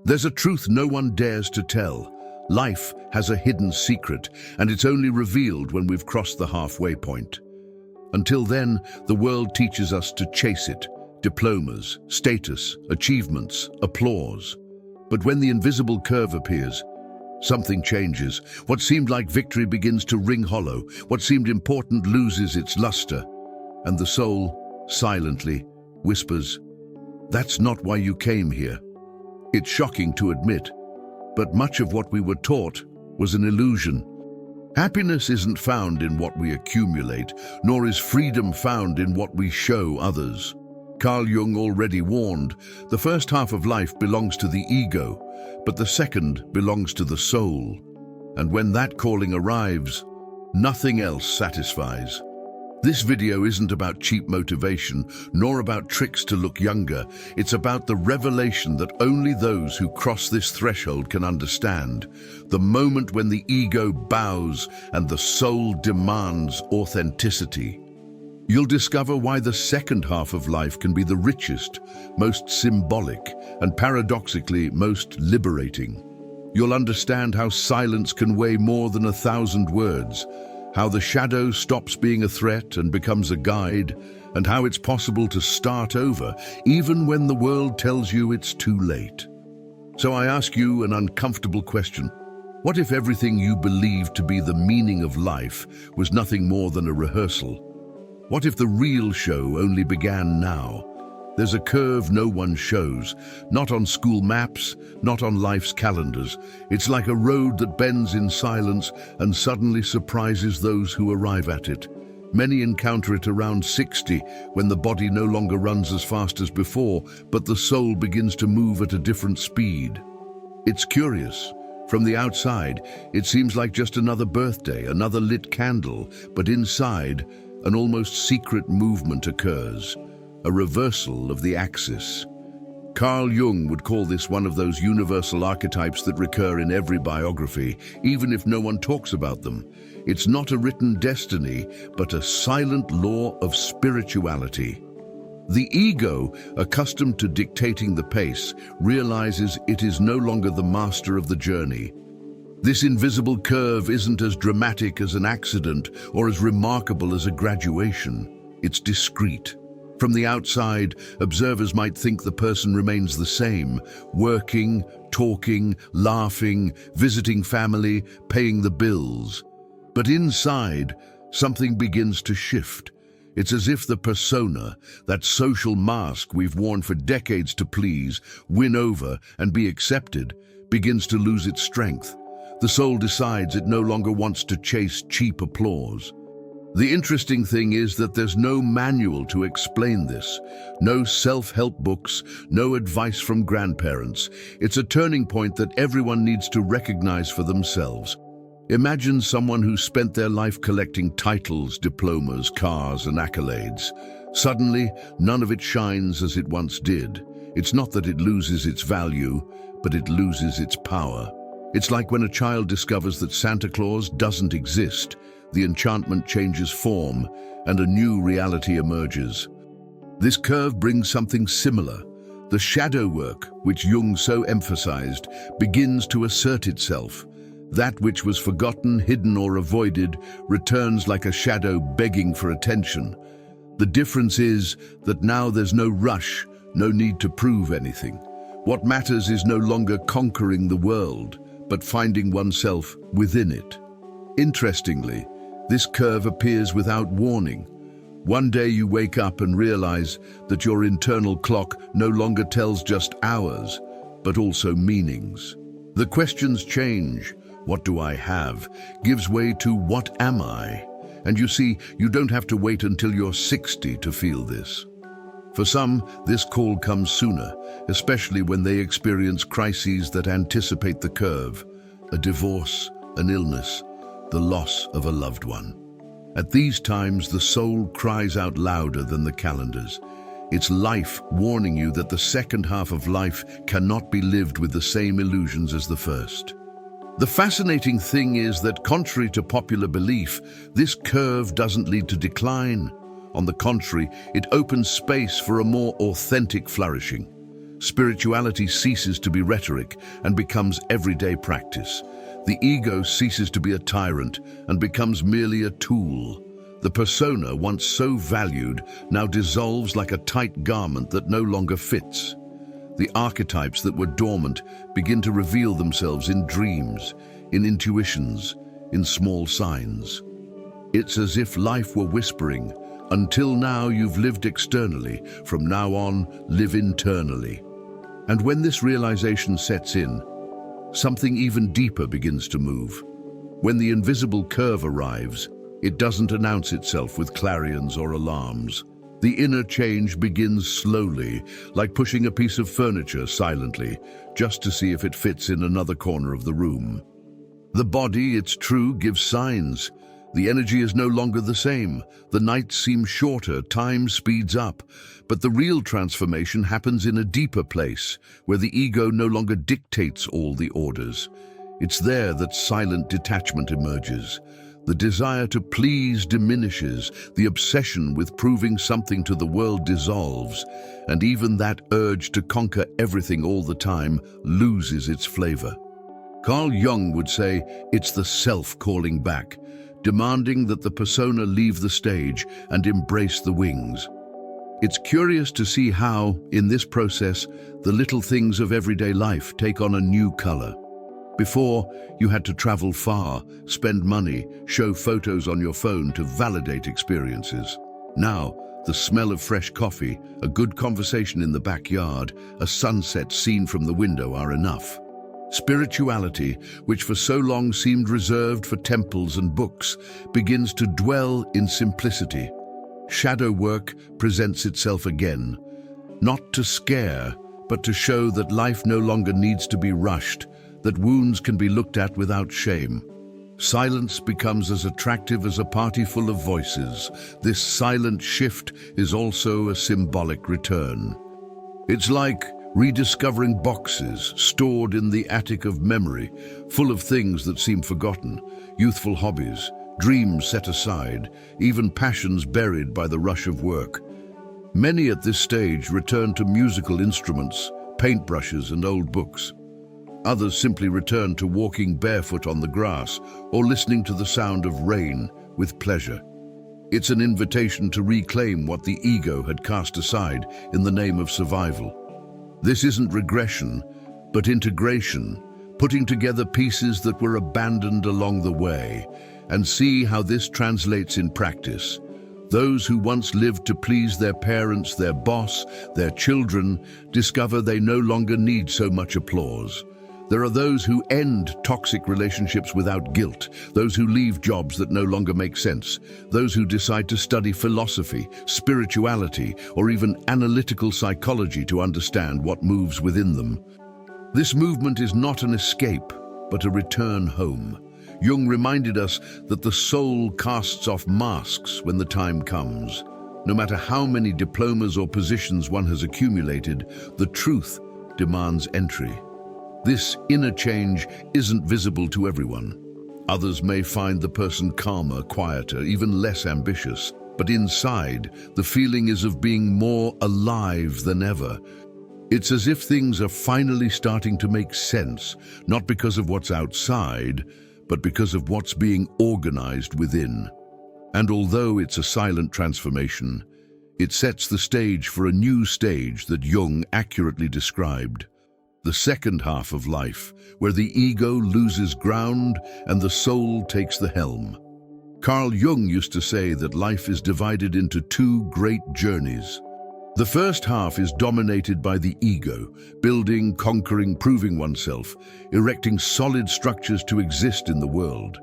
There's a truth no one dares to tell. Life has a hidden secret, and it's only revealed when we've crossed the halfway point. Until then, the world teaches us to chase it. Diplomas, status, achievements, applause. But when the invisible curve appears, something changes. What seemed like victory begins to ring hollow. What seemed important loses its luster. And the soul, silently, whispers, "That's not why you came here." It's shocking to admit, but much of what we were taught was an illusion. Happiness isn't found in what we accumulate, nor is freedom found in what we show others. Carl Jung already warned, the first half of life belongs to the ego, but the second belongs to the soul. And when that calling arrives, nothing else satisfies. This video isn't about cheap motivation, nor about tricks to look younger. It's about the revelation that only those who cross this threshold can understand. The moment when the ego bows and the soul demands authenticity. You'll discover why the second half of life can be the richest, most symbolic, and paradoxically most liberating. You'll understand how silence can weigh more than 1,000 words, how the shadow stops being a threat and becomes a guide, and how it's possible to start over, even when the world tells you it's too late. So I ask you an uncomfortable question. What if everything you believed to be the meaning of life was nothing more than a rehearsal? What if the real show only began now? There's a curve no one shows, not on school maps, not on life's calendars. It's like a road that bends in silence and suddenly surprises those who arrive at it. Many encounter it around 60, when the body no longer runs as fast as before, but the soul begins to move at a different speed. It's curious. From the outside, it seems like just another birthday, another lit candle, but inside, an almost secret movement occurs. A reversal of the axis. Carl Jung would call this one of those universal archetypes that recur in every biography, even if no one talks about them. It's not a written destiny, but a silent law of spirituality. The ego, accustomed to dictating the pace, realizes it is no longer the master of the journey. This invisible curve isn't as dramatic as an accident or as remarkable as a graduation. It's discreet. From the outside, observers might think the person remains the same, working, talking, laughing, visiting family, paying the bills. But inside, something begins to shift. It's as if the persona, that social mask we've worn for decades to please, win over, and be accepted, begins to lose its strength. The soul decides it no longer wants to chase cheap applause. The interesting thing is that there's no manual to explain this, no self-help books, no advice from grandparents. It's a turning point that everyone needs to recognize for themselves. Imagine someone who spent their life collecting titles, diplomas, cars, and accolades. Suddenly, none of it shines as it once did. It's not that it loses its value, but it loses its power. It's like when a child discovers that Santa Claus doesn't exist. The enchantment changes form, and a new reality emerges. This curve brings something similar. The shadow work, which Jung so emphasized, begins to assert itself. That which was forgotten, hidden, or avoided returns like a shadow begging for attention. The difference is that now there's no rush, no need to prove anything. What matters is no longer conquering the world, but finding oneself within it. Interestingly, this curve appears without warning. One day you wake up and realize that your internal clock no longer tells just hours, but also meanings. The questions change. What do I have? Gives way to what am I? And you see, you don't have to wait until you're 60 to feel this. For some, this call comes sooner, especially when they experience crises that anticipate the curve. A divorce, an illness, the loss of a loved one. At these times, the soul cries out louder than the calendars. It's life warning you that the second half of life cannot be lived with the same illusions as the first. The fascinating thing is that, contrary to popular belief, this curve doesn't lead to decline. On the contrary, it opens space for a more authentic flourishing. Spirituality ceases to be rhetoric and becomes everyday practice. The ego ceases to be a tyrant and becomes merely a tool. The persona, once so valued, now dissolves like a tight garment that no longer fits. The archetypes that were dormant begin to reveal themselves in dreams, in intuitions, in small signs. It's as if life were whispering, "Until now you've lived externally, from now on live internally." And when this realization sets in, something even deeper begins to move. When the invisible curve arrives, it doesn't announce itself with clarions or alarms. The inner change begins slowly, like pushing a piece of furniture silently, just to see if it fits in another corner of the room. The body, it's true, gives signs. The energy is no longer the same. The nights seem shorter, time speeds up. But the real transformation happens in a deeper place, where the ego no longer dictates all the orders. It's there that silent detachment emerges. The desire to please diminishes, the obsession with proving something to the world dissolves, and even that urge to conquer everything all the time loses its flavor. Carl Jung would say it's the self calling back, demanding that the persona leave the stage and embrace the wings. It's curious to see how, in this process, the little things of everyday life take on a new color. Before, you had to travel far, spend money, show photos on your phone to validate experiences. Now, the smell of fresh coffee, a good conversation in the backyard, a sunset seen from the window are enough. Spirituality, which for so long seemed reserved for temples and books, begins to dwell in simplicity. Shadow work presents itself again, not to scare, but to show that life no longer needs to be rushed, that wounds can be looked at without shame. Silence becomes as attractive as a party full of voices. This silent shift is also a symbolic return. It's like rediscovering boxes stored in the attic of memory, full of things that seem forgotten, youthful hobbies, dreams set aside, even passions buried by the rush of work. Many at this stage return to musical instruments, paintbrushes, and old books. Others simply return to walking barefoot on the grass or listening to the sound of rain with pleasure. It's an invitation to reclaim what the ego had cast aside in the name of survival. This isn't regression, but integration, putting together pieces that were abandoned along the way, and see how this translates in practice. Those who once lived to please their parents, their boss, their children, discover they no longer need so much applause. There are those who end toxic relationships without guilt, those who leave jobs that no longer make sense, those who decide to study philosophy, spirituality, or even analytical psychology to understand what moves within them. This movement is not an escape, but a return home. Jung reminded us that the soul casts off masks when the time comes. No matter how many diplomas or positions one has accumulated, the truth demands entry. This inner change isn't visible to everyone. Others may find the person calmer, quieter, even less ambitious. But inside, the feeling is of being more alive than ever. It's as if things are finally starting to make sense, not because of what's outside, but because of what's being organized within. And although it's a silent transformation, it sets the stage for a new stage that Jung accurately described. The second half of life, where the ego loses ground and the soul takes the helm. Carl Jung used to say that life is divided into two great journeys. The first half is dominated by the ego, building, conquering, proving oneself, erecting solid structures to exist in the world.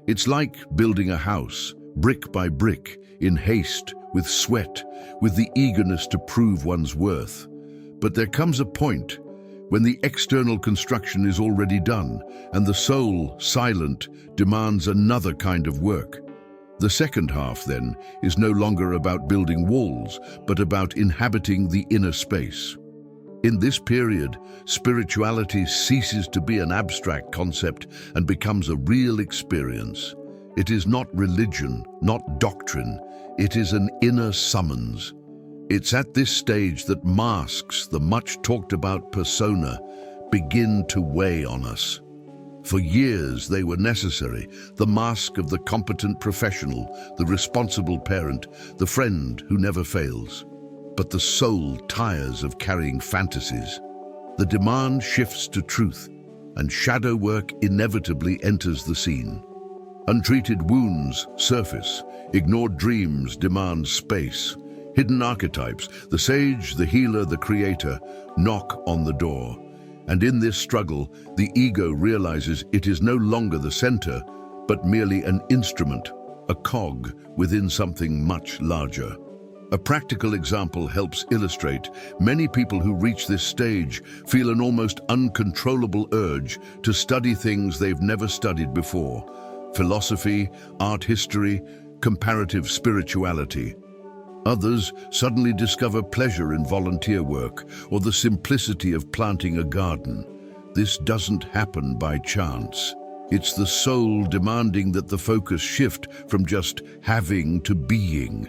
It's like building a house, brick by brick, in haste, with sweat, with the eagerness to prove one's worth. But there comes a point when the external construction is already done and the soul, silent, demands another kind of work. The second half, then, is no longer about building walls, but about inhabiting the inner space. In this period, spirituality ceases to be an abstract concept and becomes a real experience. It is not religion, not doctrine, it is an inner summons. It's at this stage that masks, the much talked about persona, begin to weigh on us. For years they were necessary, the mask of the competent professional, the responsible parent, the friend who never fails. But the soul tires of carrying fantasies. The demand shifts to truth, and shadow work inevitably enters the scene. Untreated wounds surface, ignored dreams demand space. Hidden archetypes, the sage, the healer, the creator, knock on the door. And in this struggle, the ego realizes it is no longer the center, but merely an instrument, a cog within something much larger. A practical example helps illustrate. Many people who reach this stage feel an almost uncontrollable urge to study things they've never studied before. Philosophy, art history, comparative spirituality. Others suddenly discover pleasure in volunteer work or the simplicity of planting a garden. This doesn't happen by chance. It's the soul demanding that the focus shift from just having to being.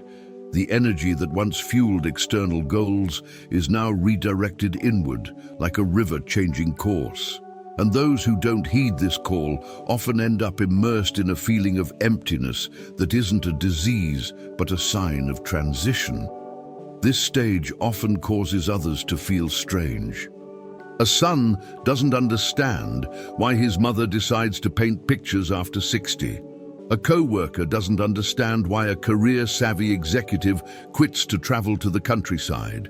The energy that once fueled external goals is now redirected inward, like a river changing course. And those who don't heed this call often end up immersed in a feeling of emptiness that isn't a disease, but a sign of transition. This stage often causes others to feel strange. A son doesn't understand why his mother decides to paint pictures after 60. A co-worker doesn't understand why a career-savvy executive quits to travel to the countryside.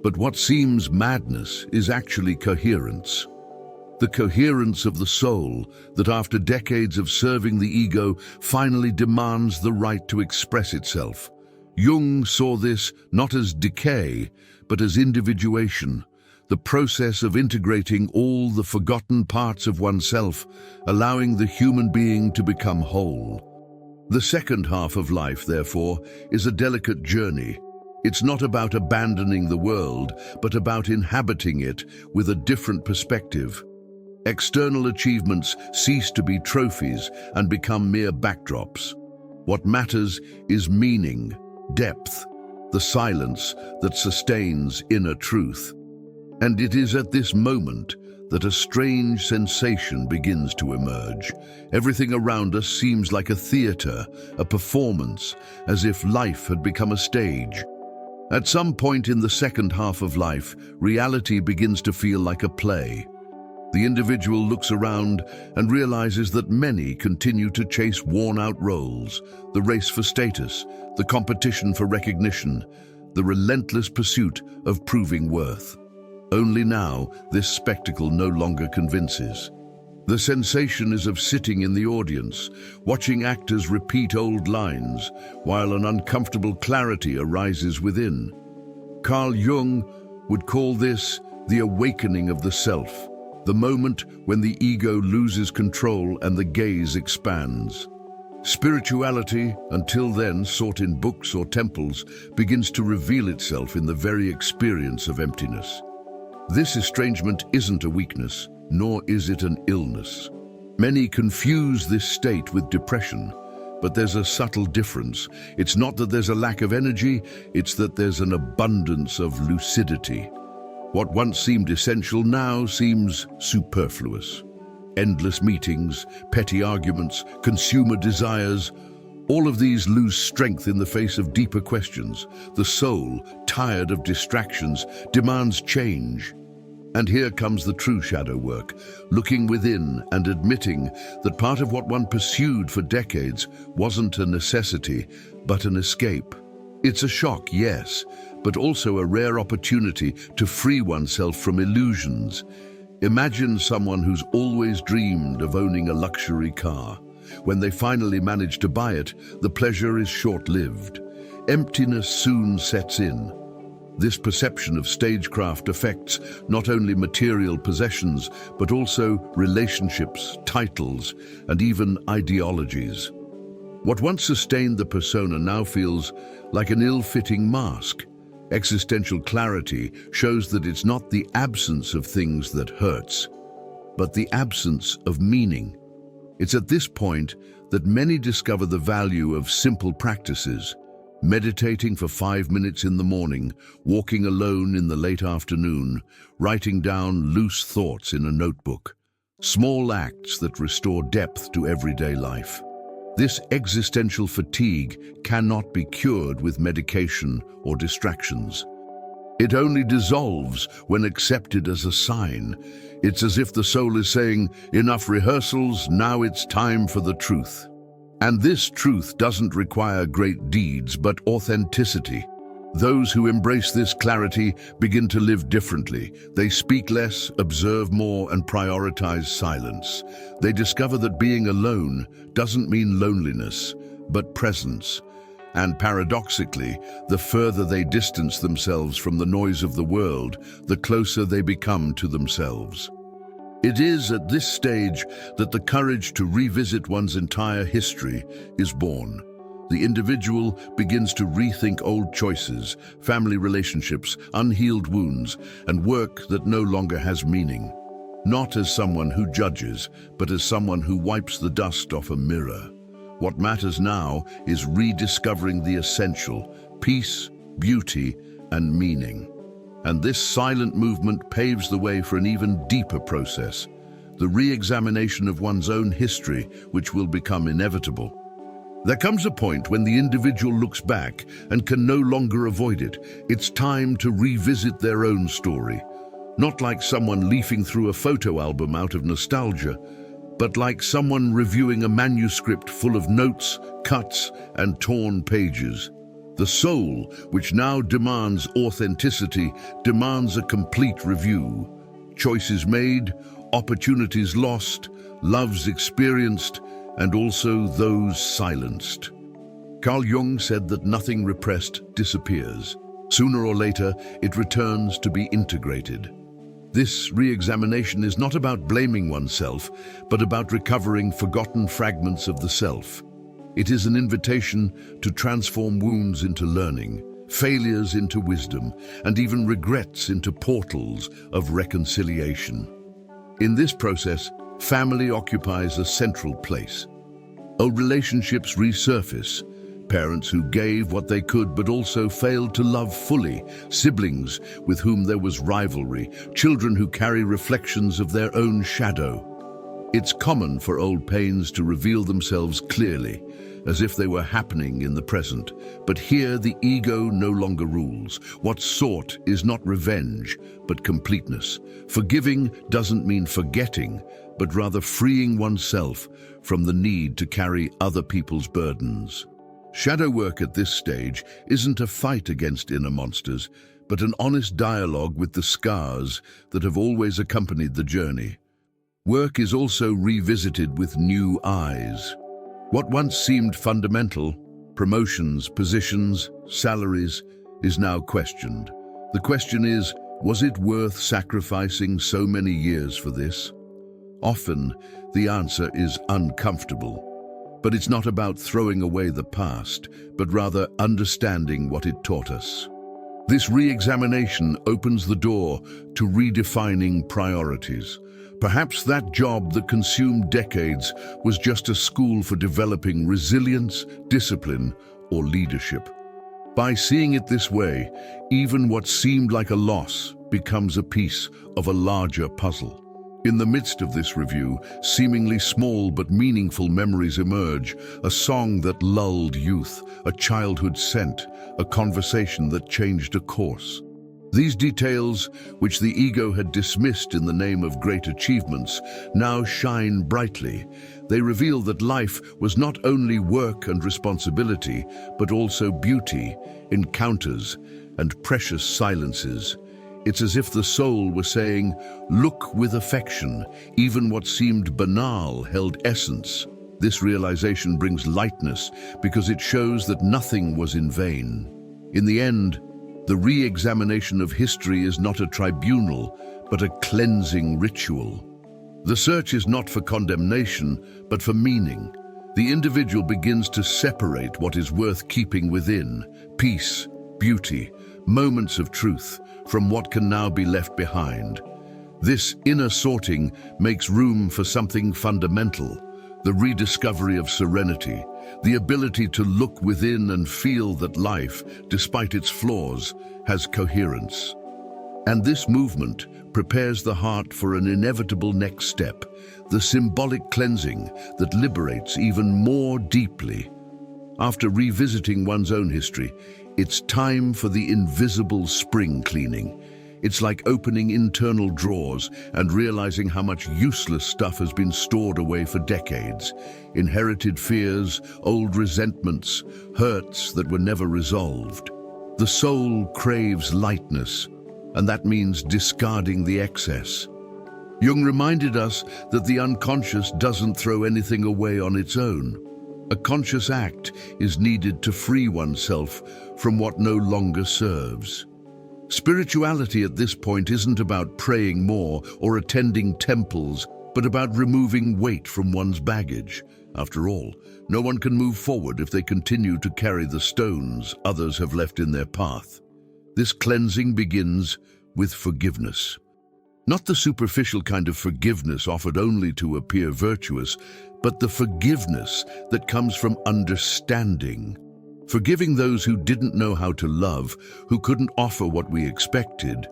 But what seems madness is actually coherence. The coherence of the soul that after decades of serving the ego finally demands the right to express itself. Jung saw this not as decay, but as individuation, the process of integrating all the forgotten parts of oneself, allowing the human being to become whole. The second half of life, therefore, is a delicate journey. It's not about abandoning the world, but about inhabiting it with a different perspective. External achievements cease to be trophies and become mere backdrops. What matters is meaning, depth, the silence that sustains inner truth. And it is at this moment that a strange sensation begins to emerge. Everything around us seems like a theater, a performance, as if life had become a stage. At some point in the second half of life, reality begins to feel like a play. The individual looks around and realizes that many continue to chase worn-out roles, the race for status, the competition for recognition, the relentless pursuit of proving worth. Only now, this spectacle no longer convinces. The sensation is of sitting in the audience, watching actors repeat old lines, while an uncomfortable clarity arises within. Carl Jung would call this the awakening of the self, the moment when the ego loses control and the gaze expands. Spirituality, until then sought in books or temples, begins to reveal itself in the very experience of emptiness. This estrangement isn't a weakness, nor is it an illness. Many confuse this state with depression, but there's a subtle difference. It's not that there's a lack of energy, it's that there's an abundance of lucidity. What once seemed essential now seems superfluous. Endless meetings, petty arguments, consumer desires, all of these lose strength in the face of deeper questions. The soul, tired of distractions, demands change. And here comes the true shadow work, looking within and admitting that part of what one pursued for decades wasn't a necessity, but an escape. It's a shock, yes, but also a rare opportunity to free oneself from illusions. Imagine someone who's always dreamed of owning a luxury car. When they finally manage to buy it, the pleasure is short-lived. Emptiness soon sets in. This perception of stagecraft affects not only material possessions, but also relationships, titles, and even ideologies. What once sustained the persona now feels like an ill-fitting mask. Existential clarity shows that it's not the absence of things that hurts, but the absence of meaning. It's at this point that many discover the value of simple practices, Meditating for 5 minutes in the morning, walking alone in the late afternoon, writing down loose thoughts in a notebook. Small acts that restore depth to everyday life. This existential fatigue cannot be cured with medication or distractions. It only dissolves when accepted as a sign. It's as if the soul is saying, "Enough rehearsals, now it's time for the truth." And this truth doesn't require great deeds, but authenticity. Those who embrace this clarity begin to live differently. They speak less, observe more, and prioritize silence. They discover that being alone doesn't mean loneliness, but presence. And paradoxically, the further they distance themselves from the noise of the world, the closer they become to themselves. It is at this stage that the courage to revisit one's entire history is born. The individual begins to rethink old choices, family relationships, unhealed wounds, and work that no longer has meaning. Not as someone who judges, but as someone who wipes the dust off a mirror. What matters now is rediscovering the essential: peace, beauty, and meaning. And this silent movement paves the way for an even deeper process, the re-examination of one's own history, which will become inevitable. There comes a point when the individual looks back and can no longer avoid it. It's time to revisit their own story, not like someone leafing through a photo album out of nostalgia, but like someone reviewing a manuscript full of notes, cuts, and torn pages. The soul, which now demands authenticity, demands a complete review. Choices made, opportunities lost, loves experienced, and also those silenced. Carl Jung said that nothing repressed disappears. Sooner or later, it returns to be integrated. This re-examination is not about blaming oneself, but about recovering forgotten fragments of the self. It is an invitation to transform wounds into learning, failures into wisdom, and even regrets into portals of reconciliation. In this process, family occupies a central place. Old relationships resurface. Parents who gave what they could but also failed to love fully, siblings with whom there was rivalry, children who carry reflections of their own shadow. It's common for old pains to reveal themselves clearly, as if they were happening in the present. But here the ego no longer rules. What's sought is not revenge, but completeness. Forgiving doesn't mean forgetting, but rather freeing oneself from the need to carry other people's burdens. Shadow work at this stage isn't a fight against inner monsters, but an honest dialogue with the scars that have always accompanied the journey. Work is also revisited with new eyes. What once seemed fundamental, promotions, positions, salaries, is now questioned. The question is, was it worth sacrificing so many years for this? Often, the answer is uncomfortable. But it's not about throwing away the past, but rather understanding what it taught us. This re-examination opens the door to redefining priorities. Perhaps that job that consumed decades was just a school for developing resilience, discipline, or leadership. By seeing it this way, even what seemed like a loss becomes a piece of a larger puzzle. In the midst of this review, seemingly small but meaningful memories emerge: a song that lulled youth, a childhood scent, a conversation that changed a course. These details, which the ego had dismissed in the name of great achievements, now shine brightly. They reveal that life was not only work and responsibility, but also beauty, encounters, and precious silences. It's as if the soul were saying, "Look with affection, even what seemed banal held essence." This realization brings lightness because it shows that nothing was in vain. In the end, the re-examination of history is not a tribunal, but a cleansing ritual. The search is not for condemnation, but for meaning. The individual begins to separate what is worth keeping within: peace, beauty, moments of truth, from what can now be left behind. This inner sorting makes room for something fundamental: the rediscovery of serenity. the ability to look within and feel that life, despite its flaws, has coherence. And this movement prepares the heart for an inevitable next step, the symbolic cleansing that liberates even more deeply. After revisiting one's own history, it's time for the invisible spring cleaning. It's like opening internal drawers and realizing how much useless stuff has been stored away for decades. Inherited fears, old resentments, hurts that were never resolved. The soul craves lightness, and that means discarding the excess. Jung reminded us that the unconscious doesn't throw anything away on its own. A conscious act is needed to free oneself from what no longer serves. Spirituality at this point isn't about praying more or attending temples, but about removing weight from one's baggage. After all, no one can move forward if they continue to carry the stones others have left in their path. This cleansing begins with forgiveness. Not the superficial kind of forgiveness offered only to appear virtuous, but the forgiveness that comes from understanding. Forgiving those who didn't know how to love, who couldn't offer what we expected,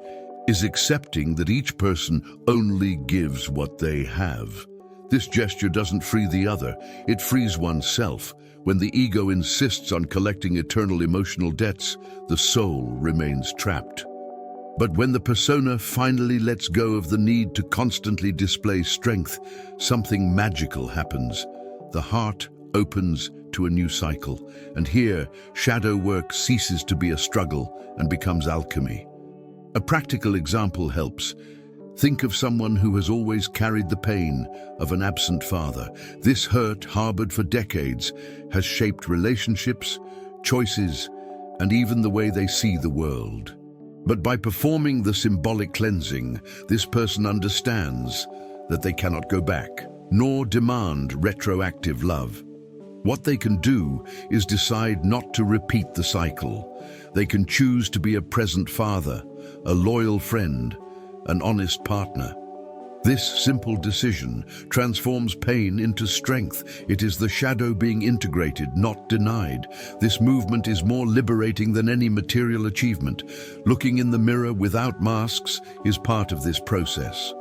is accepting that each person only gives what they have. This gesture doesn't free the other, it frees oneself. When the ego insists on collecting eternal emotional debts, the soul remains trapped. But when the persona finally lets go of the need to constantly display strength, something magical happens. The heart opens to a new cycle, and here, shadow work ceases to be a struggle and becomes alchemy. A practical example helps. Think of someone who has always carried the pain of an absent father. This hurt, harbored for decades, has shaped relationships, choices, and even the way they see the world. But by performing the symbolic cleansing, this person understands that they cannot go back, nor demand retroactive love. What they can do is decide not to repeat the cycle. They can choose to be a present father, a loyal friend, an honest partner. This simple decision transforms pain into strength. It is the shadow being integrated, not denied. This movement is more liberating than any material achievement. Looking in the mirror without masks is part of this process.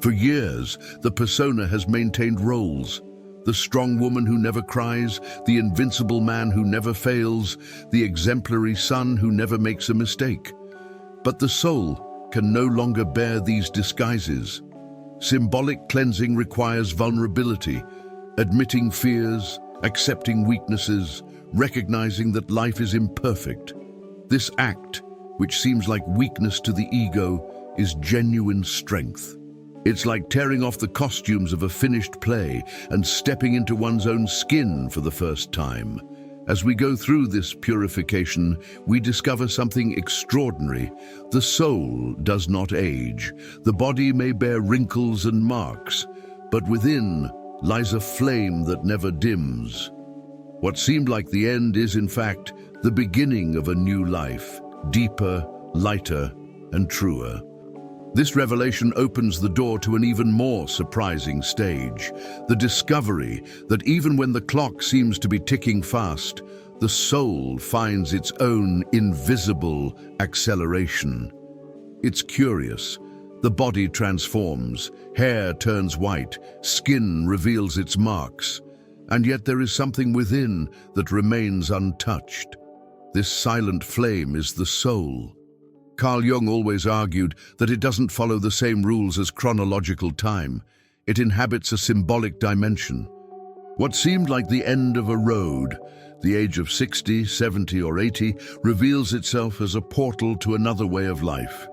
For years, the persona has maintained roles. The strong woman who never cries, the invincible man who never fails, the exemplary son who never makes a mistake. But the soul can no longer bear these disguises. Symbolic cleansing requires vulnerability, admitting fears, accepting weaknesses, recognizing that life is imperfect. This act, which seems like weakness to the ego, is genuine strength. It's like tearing off the costumes of a finished play and stepping into one's own skin for the first time. As we go through this purification, we discover something extraordinary. The soul does not age. The body may bear wrinkles and marks, but within lies a flame that never dims. What seemed like the end is, in fact, the beginning of a new life, deeper, lighter, and truer. This revelation opens the door to an even more surprising stage, the discovery that even when the clock seems to be ticking fast, the soul finds its own invisible acceleration. It's curious. The body transforms, hair turns white, skin reveals its marks, and yet there is something within that remains untouched. This silent flame is the soul. Carl Jung always argued that it doesn't follow the same rules as chronological time. It inhabits a symbolic dimension. What seemed like the end of a road, the age of 60, 70, or 80, reveals itself as a portal to another way of life.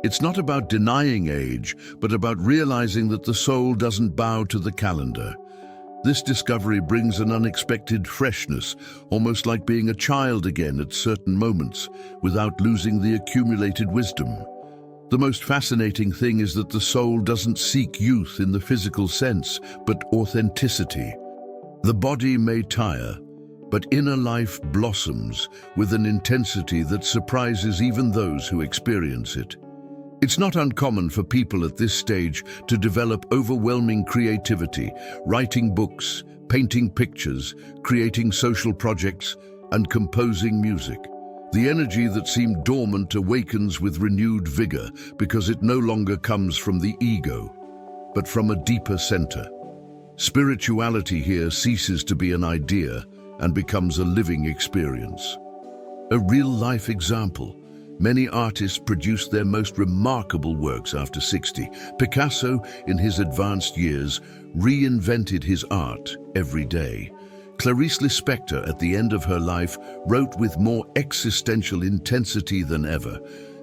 It's not about denying age, but about realizing that the soul doesn't bow to the calendar. This discovery brings an unexpected freshness, almost like being a child again at certain moments, without losing the accumulated wisdom. The most fascinating thing is that the soul doesn't seek youth in the physical sense, but authenticity. The body may tire, but inner life blossoms with an intensity that surprises even those who experience it. It's not uncommon for people at this stage to develop overwhelming creativity, writing books, painting pictures, creating social projects, and composing music. The energy that seemed dormant awakens with renewed vigor because it no longer comes from the ego, but from a deeper center. Spirituality here ceases to be an idea and becomes a living experience. A real-life example. Many artists produce their most remarkable works after 60. Picasso, in his advanced years, reinvented his art every day. Clarice Lispector, at the end of her life, wrote with more existential intensity than ever.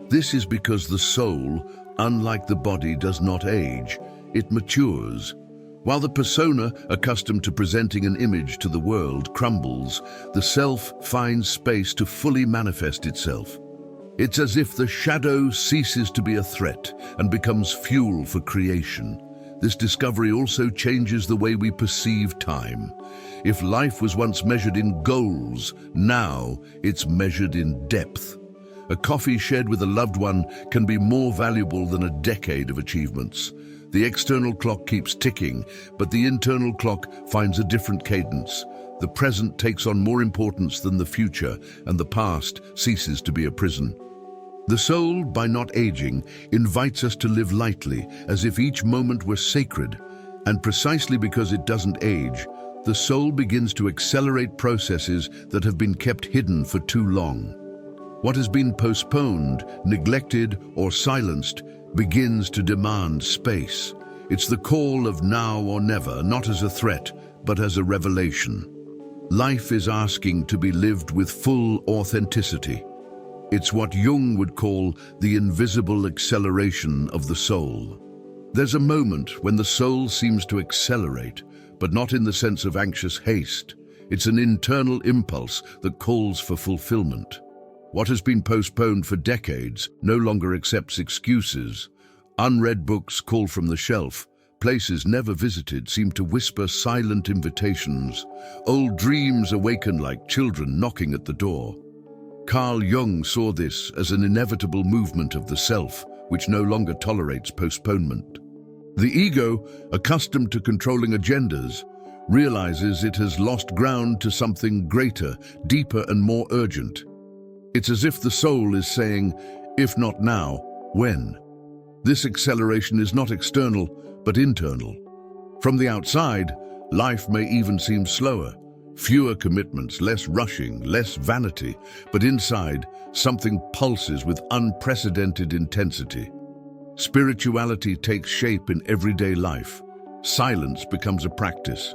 This is because the soul, unlike the body, does not age. It matures. While the persona, accustomed to presenting an image to the world, crumbles, the self finds space to fully manifest itself. It's as if the shadow ceases to be a threat and becomes fuel for creation. This discovery also changes the way we perceive time. If life was once measured in goals, now it's measured in depth. A coffee shared with a loved one can be more valuable than a decade of achievements. The external clock keeps ticking, but the internal clock finds a different cadence. The present takes on more importance than the future, and the past ceases to be a prison. The soul, by not aging, invites us to live lightly, as if each moment were sacred. And precisely because it doesn't age, the soul begins to accelerate processes that have been kept hidden for too long. What has been postponed, neglected, or silenced begins to demand space. It's the call of now or never, not as a threat, but as a revelation. Life is asking to be lived with full authenticity. It's what Jung would call the invisible acceleration of the soul. There's a moment when the soul seems to accelerate, but not in the sense of anxious haste. It's an internal impulse that calls for fulfillment. What has been postponed for decades no longer accepts excuses. Unread books call from the shelf. Places never visited seem to whisper silent invitations. Old dreams awaken like children knocking at the door. Carl Jung saw this as an inevitable movement of the self, which no longer tolerates postponement. The ego, accustomed to controlling agendas, realizes it has lost ground to something greater, deeper, and more urgent. It's as if the soul is saying, if not now, when? This acceleration is not external, but internal. From the outside, life may even seem slower. Fewer commitments, less rushing, less vanity, but inside, something pulses with unprecedented intensity. Spirituality takes shape in everyday life. Silence becomes a practice.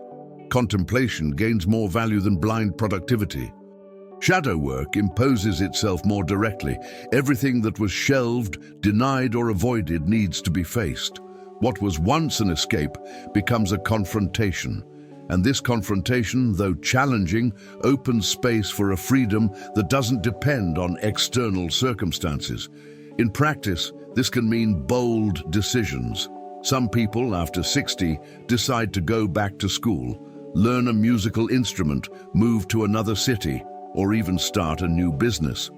Contemplation gains more value than blind productivity. Shadow work imposes itself more directly. Everything that was shelved, denied, or avoided needs to be faced. What was once an escape becomes a confrontation. And this confrontation, though challenging, opens space for a freedom that doesn't depend on external circumstances. In practice, this can mean bold decisions. Some people, after 60, decide to go back to school, learn a musical instrument, move to another city, or even start a new business.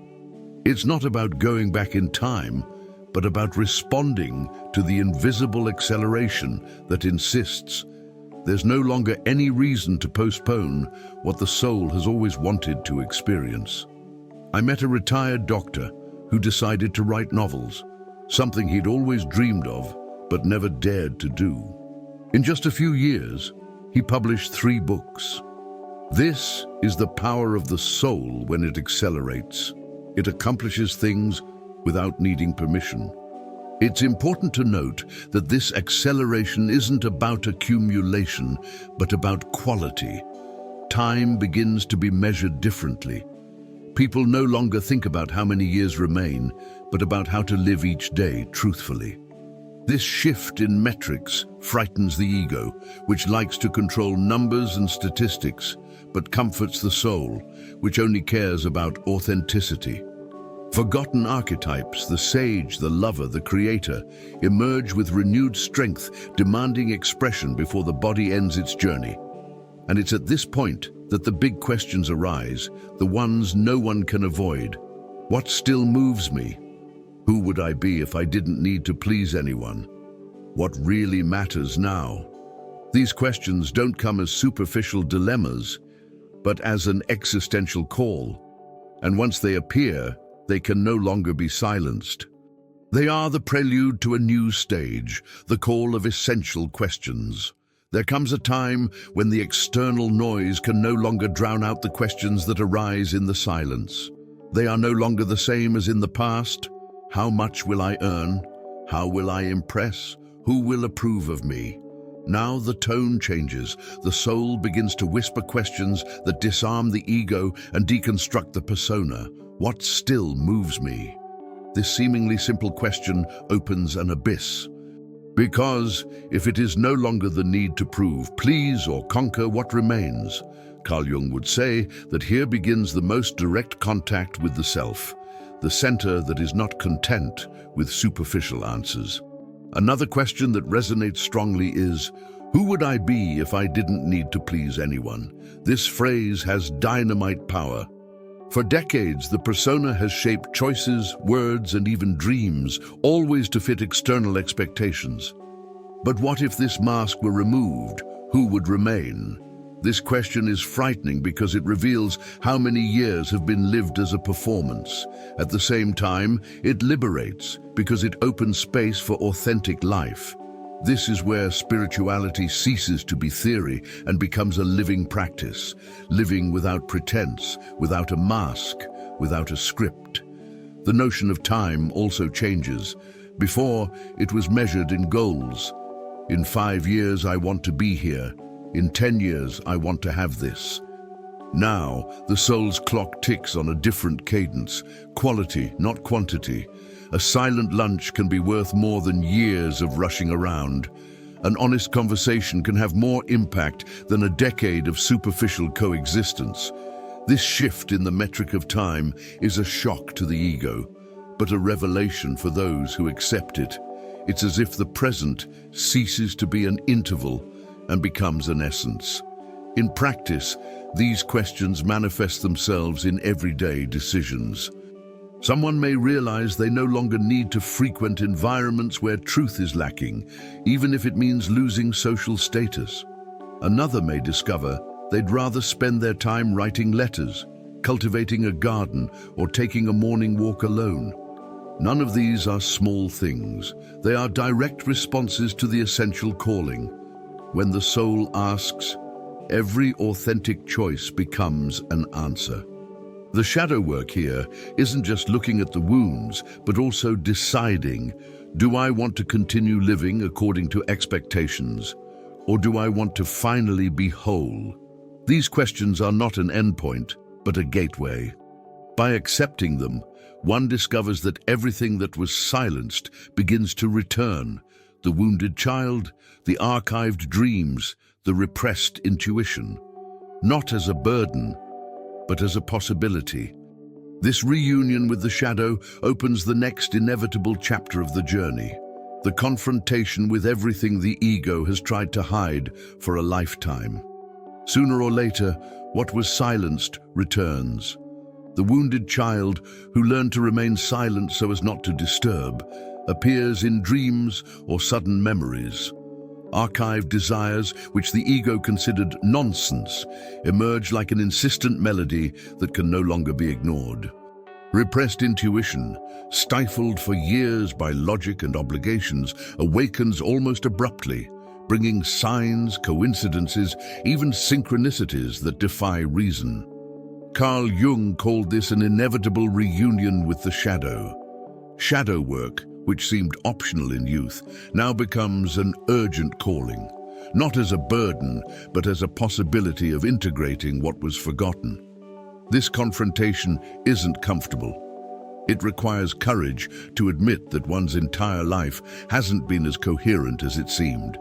It's not about going back in time, but about responding to the invisible acceleration that insists there's no longer any reason to postpone what the soul has always wanted to experience. I met a retired doctor who decided to write novels, something he'd always dreamed of, but never dared to do. In just a few years, he published 3 books. This is the power of the soul when it accelerates. It accomplishes things without needing permission. It's important to note that this acceleration isn't about accumulation, but about quality. Time begins to be measured differently. People no longer think about how many years remain, but about how to live each day truthfully. This shift in metrics frightens the ego, which likes to control numbers and statistics, but comforts the soul, which only cares about authenticity. Forgotten archetypes, the sage, the lover, the creator, emerge with renewed strength, demanding expression before the body ends its journey. And it's at this point that the big questions arise, the ones no one can avoid. What still moves me? Who would I be if I didn't need to please anyone? What really matters now? These questions don't come as superficial dilemmas, but as an existential call. And once they appear, they can no longer be silenced. They are the prelude to a new stage, the call of essential questions. There comes a time when the external noise can no longer drown out the questions that arise in the silence. They are no longer the same as in the past. How much will I earn? How will I impress? Who will approve of me? Now the tone changes. The soul begins to whisper questions that disarm the ego and deconstruct the persona. What still moves me? This seemingly simple question opens an abyss. Because if it is no longer the need to prove, please, or conquer, what remains? Carl Jung would say that here begins the most direct contact with the self, the center that is not content with superficial answers. Another question that resonates strongly is, who would I be if I didn't need to please anyone? This phrase has dynamite power. For decades, the persona has shaped choices, words, and even dreams, always to fit external expectations. But what if this mask were removed? Who would remain? This question is frightening because it reveals how many years have been lived as a performance. At the same time, it liberates because it opens space for authentic life. This is where spirituality ceases to be theory and becomes a living practice, living without pretense, without a mask, without a script. The notion of time also changes. Before, it was measured in goals. In 5 years, I want to be here. In 10 years, I want to have this. Now, the soul's clock ticks on a different cadence, quality, not quantity. A silent lunch can be worth more than years of rushing around. An honest conversation can have more impact than a decade of superficial coexistence. This shift in the metric of time is a shock to the ego, but a revelation for those who accept it. It's as if the present ceases to be an interval and becomes an essence. In practice, these questions manifest themselves in everyday decisions. Someone may realize they no longer need to frequent environments where truth is lacking, even if it means losing social status. Another may discover they'd rather spend their time writing letters, cultivating a garden, or taking a morning walk alone. None of these are small things. They are direct responses to the essential calling. When the soul asks, every authentic choice becomes an answer. The shadow work here isn't just looking at the wounds, but also deciding, do I want to continue living according to expectations, or do I want to finally be whole? These questions are not an endpoint, but a gateway. By accepting them, one discovers that everything that was silenced begins to return. The wounded child, the archived dreams, the repressed intuition. Not as a burden, but as a possibility. This reunion with the shadow opens the next inevitable chapter of the journey, the confrontation with everything the ego has tried to hide for a lifetime. Sooner or later, what was silenced returns. The wounded child, who learned to remain silent so as not to disturb, appears in dreams or sudden memories. Archived desires, which the ego considered nonsense, emerge like an insistent melody that can no longer be ignored. Repressed intuition, stifled for years by logic and obligations, awakens almost abruptly, bringing signs, coincidences, even synchronicities that defy reason. Carl Jung called this an inevitable reunion with the shadow. Shadow work, which seemed optional in youth, now becomes an urgent calling, not as a burden, but as a possibility of integrating what was forgotten. This confrontation isn't comfortable. It requires courage to admit that one's entire life hasn't been as coherent as it seemed.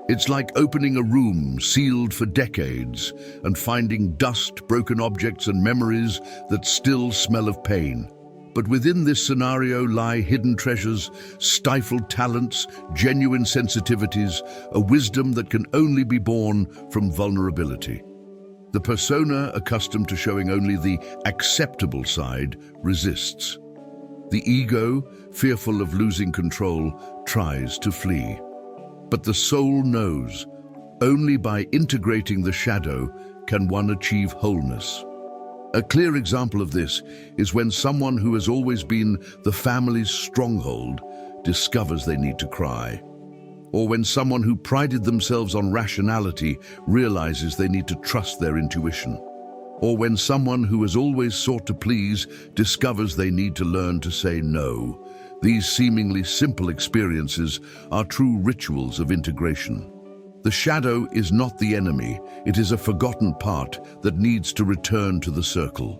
It's like opening a room sealed for decades and finding dust, broken objects, and memories that still smell of pain. But within this scenario lie hidden treasures, stifled talents, genuine sensitivities, a wisdom that can only be born from vulnerability. The persona, accustomed to showing only the acceptable side, resists. The ego, fearful of losing control, tries to flee. But the soul knows Only by integrating the shadow can one achieve wholeness. A clear example of this is when someone who has always been the family's stronghold discovers they need to cry. Or when someone who prided themselves on rationality realizes they need to trust their intuition. Or when someone who has always sought to please discovers they need to learn to say no. These seemingly simple experiences are true rituals of integration. The shadow is not the enemy, it is a forgotten part that needs to return to the circle.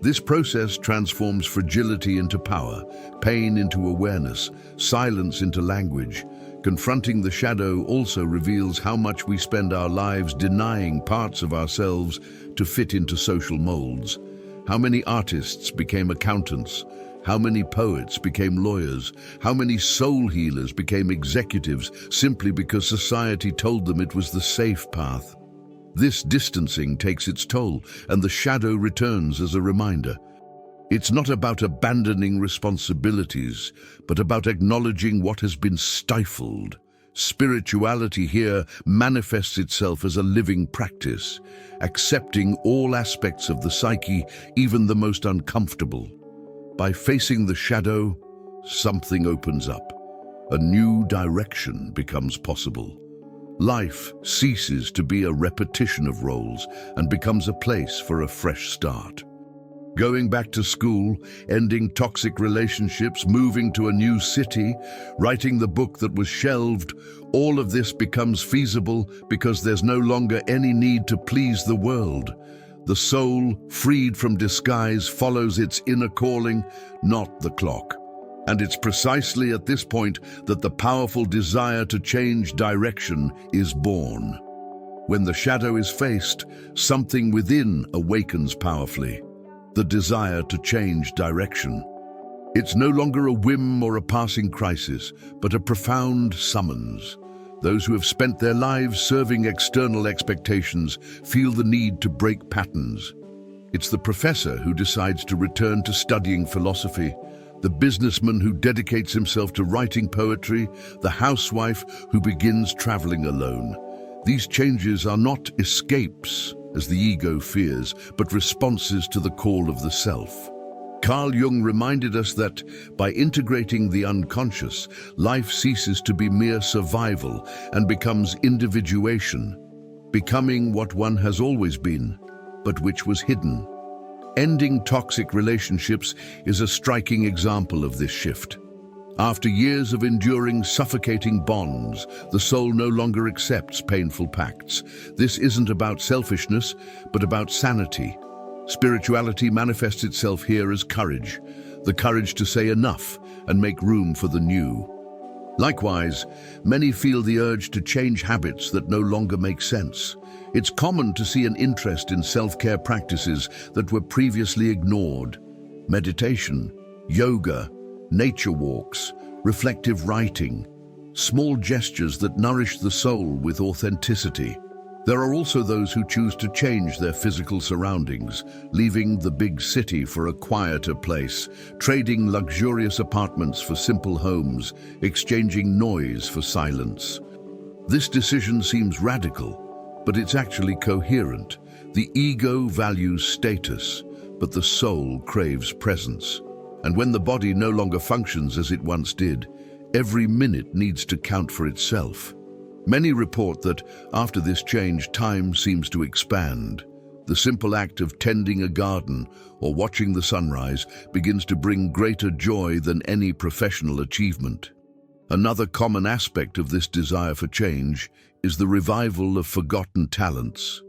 This process transforms fragility into power, pain into awareness, silence into language. Confronting the shadow also reveals how much we spend our lives denying parts of ourselves to fit into social molds. How many artists became accountants? How many poets became lawyers? How many soul healers became executives simply because society told them it was the safe path? This distancing takes its toll, and the shadow returns as a reminder. It's not about abandoning responsibilities, but about acknowledging what has been stifled. Spirituality here manifests itself as a living practice, accepting all aspects of the psyche, even the most uncomfortable. By facing the shadow, something opens up. A new direction becomes possible. Life ceases to be a repetition of roles and becomes a place for a fresh start. Going back to school, ending toxic relationships, moving to a new city, writing the book that was shelved, all of this becomes feasible because there's no longer any need to please the world. The soul, freed from disguise, follows its inner calling, not the clock. And it's precisely at this point that the powerful desire to change direction is born. When the shadow is faced, something within awakens powerfully. The desire to change direction. It's no longer a whim or a passing crisis, but a profound summons. Those who have spent their lives serving external expectations feel the need to break patterns. It's the professor who decides to return to studying philosophy, the businessman who dedicates himself to writing poetry, the housewife who begins traveling alone. These changes are not escapes, as the ego fears, but responses to the call of the self. Carl Jung reminded us that by integrating the unconscious, life ceases to be mere survival and becomes individuation, becoming what one has always been, but which was hidden. Ending toxic relationships is a striking example of this shift. After years of enduring suffocating bonds, the soul no longer accepts painful pacts. This isn't about selfishness, but about sanity. Spirituality manifests itself here as courage, the courage to say enough and make room for the new. Likewise, many feel the urge to change habits that no longer make sense. It's common to see an interest in self-care practices that were previously ignored. Meditation, yoga, nature walks, reflective writing, small gestures that nourish the soul with authenticity. There are also those who choose to change their physical surroundings, leaving the big city for a quieter place, trading luxurious apartments for simple homes, exchanging noise for silence. This decision seems radical, but it's actually coherent. The ego values status, but the soul craves presence. And when the body no longer functions as it once did, every minute needs to count for itself. Many report that after this change, time seems to expand. The simple act of tending a garden or watching the sunrise begins to bring greater joy than any professional achievement. Another common aspect of this desire for change is the revival of forgotten talents.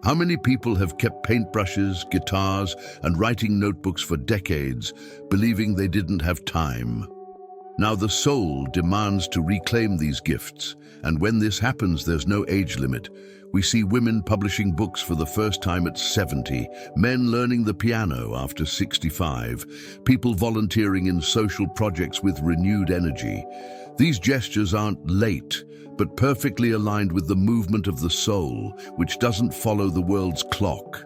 How many people have kept paintbrushes, guitars, and writing notebooks for decades, believing they didn't have time? Now the soul demands to reclaim these gifts, and when this happens, there's no age limit. We see women publishing books for the first time at 70, men learning the piano after 65, people volunteering in social projects with renewed energy. These gestures aren't late, but perfectly aligned with the movement of the soul, which doesn't follow the world's clock.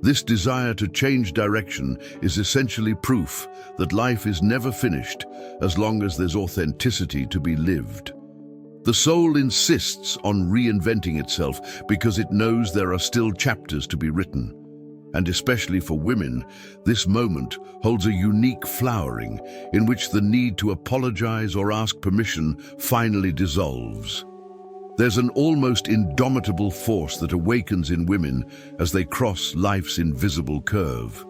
This desire to change direction is essentially proof that life is never finished as long as there's authenticity to be lived. The soul insists on reinventing itself because it knows there are still chapters to be written. And especially for women, this moment holds a unique flowering in which the need to apologize or ask permission finally dissolves. There's an almost indomitable force that awakens in women as they cross life's invisible curve.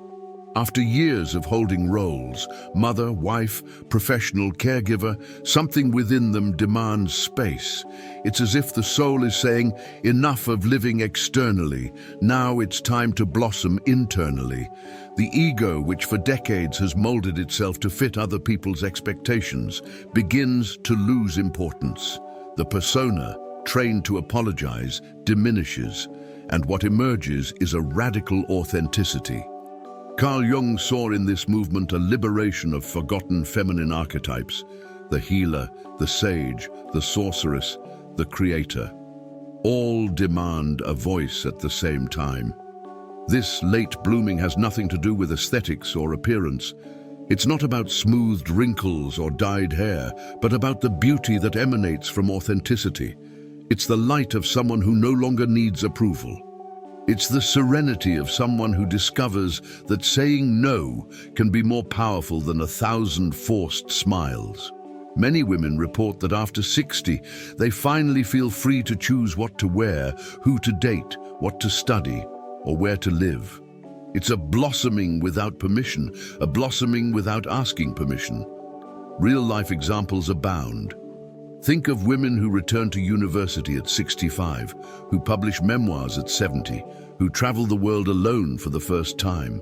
After years of holding roles, mother, wife, professional caregiver, something within them demands space. It's as if the soul is saying, enough of living externally, now it's time to blossom internally. The ego, which for decades has molded itself to fit other people's expectations, begins to lose importance. The persona, trained to apologize, diminishes, and what emerges is a radical authenticity. Carl Jung saw in this movement a liberation of forgotten feminine archetypes: the healer, the sage, the sorceress, the creator. All demand a voice at the same time. This late blooming has nothing to do with aesthetics or appearance. It's not about smoothed wrinkles or dyed hair, but about the beauty that emanates from authenticity. It's the light of someone who no longer needs approval. It's the serenity of someone who discovers that saying no can be more powerful than 1,000 forced smiles. Many women report that after 60, they finally feel free to choose what to wear, who to date, what to study, or where to live. It's a blossoming without permission, a blossoming without asking permission. Real-life examples abound. Think of women who return to university at 65, who publish memoirs at 70, who travel the world alone for the first time.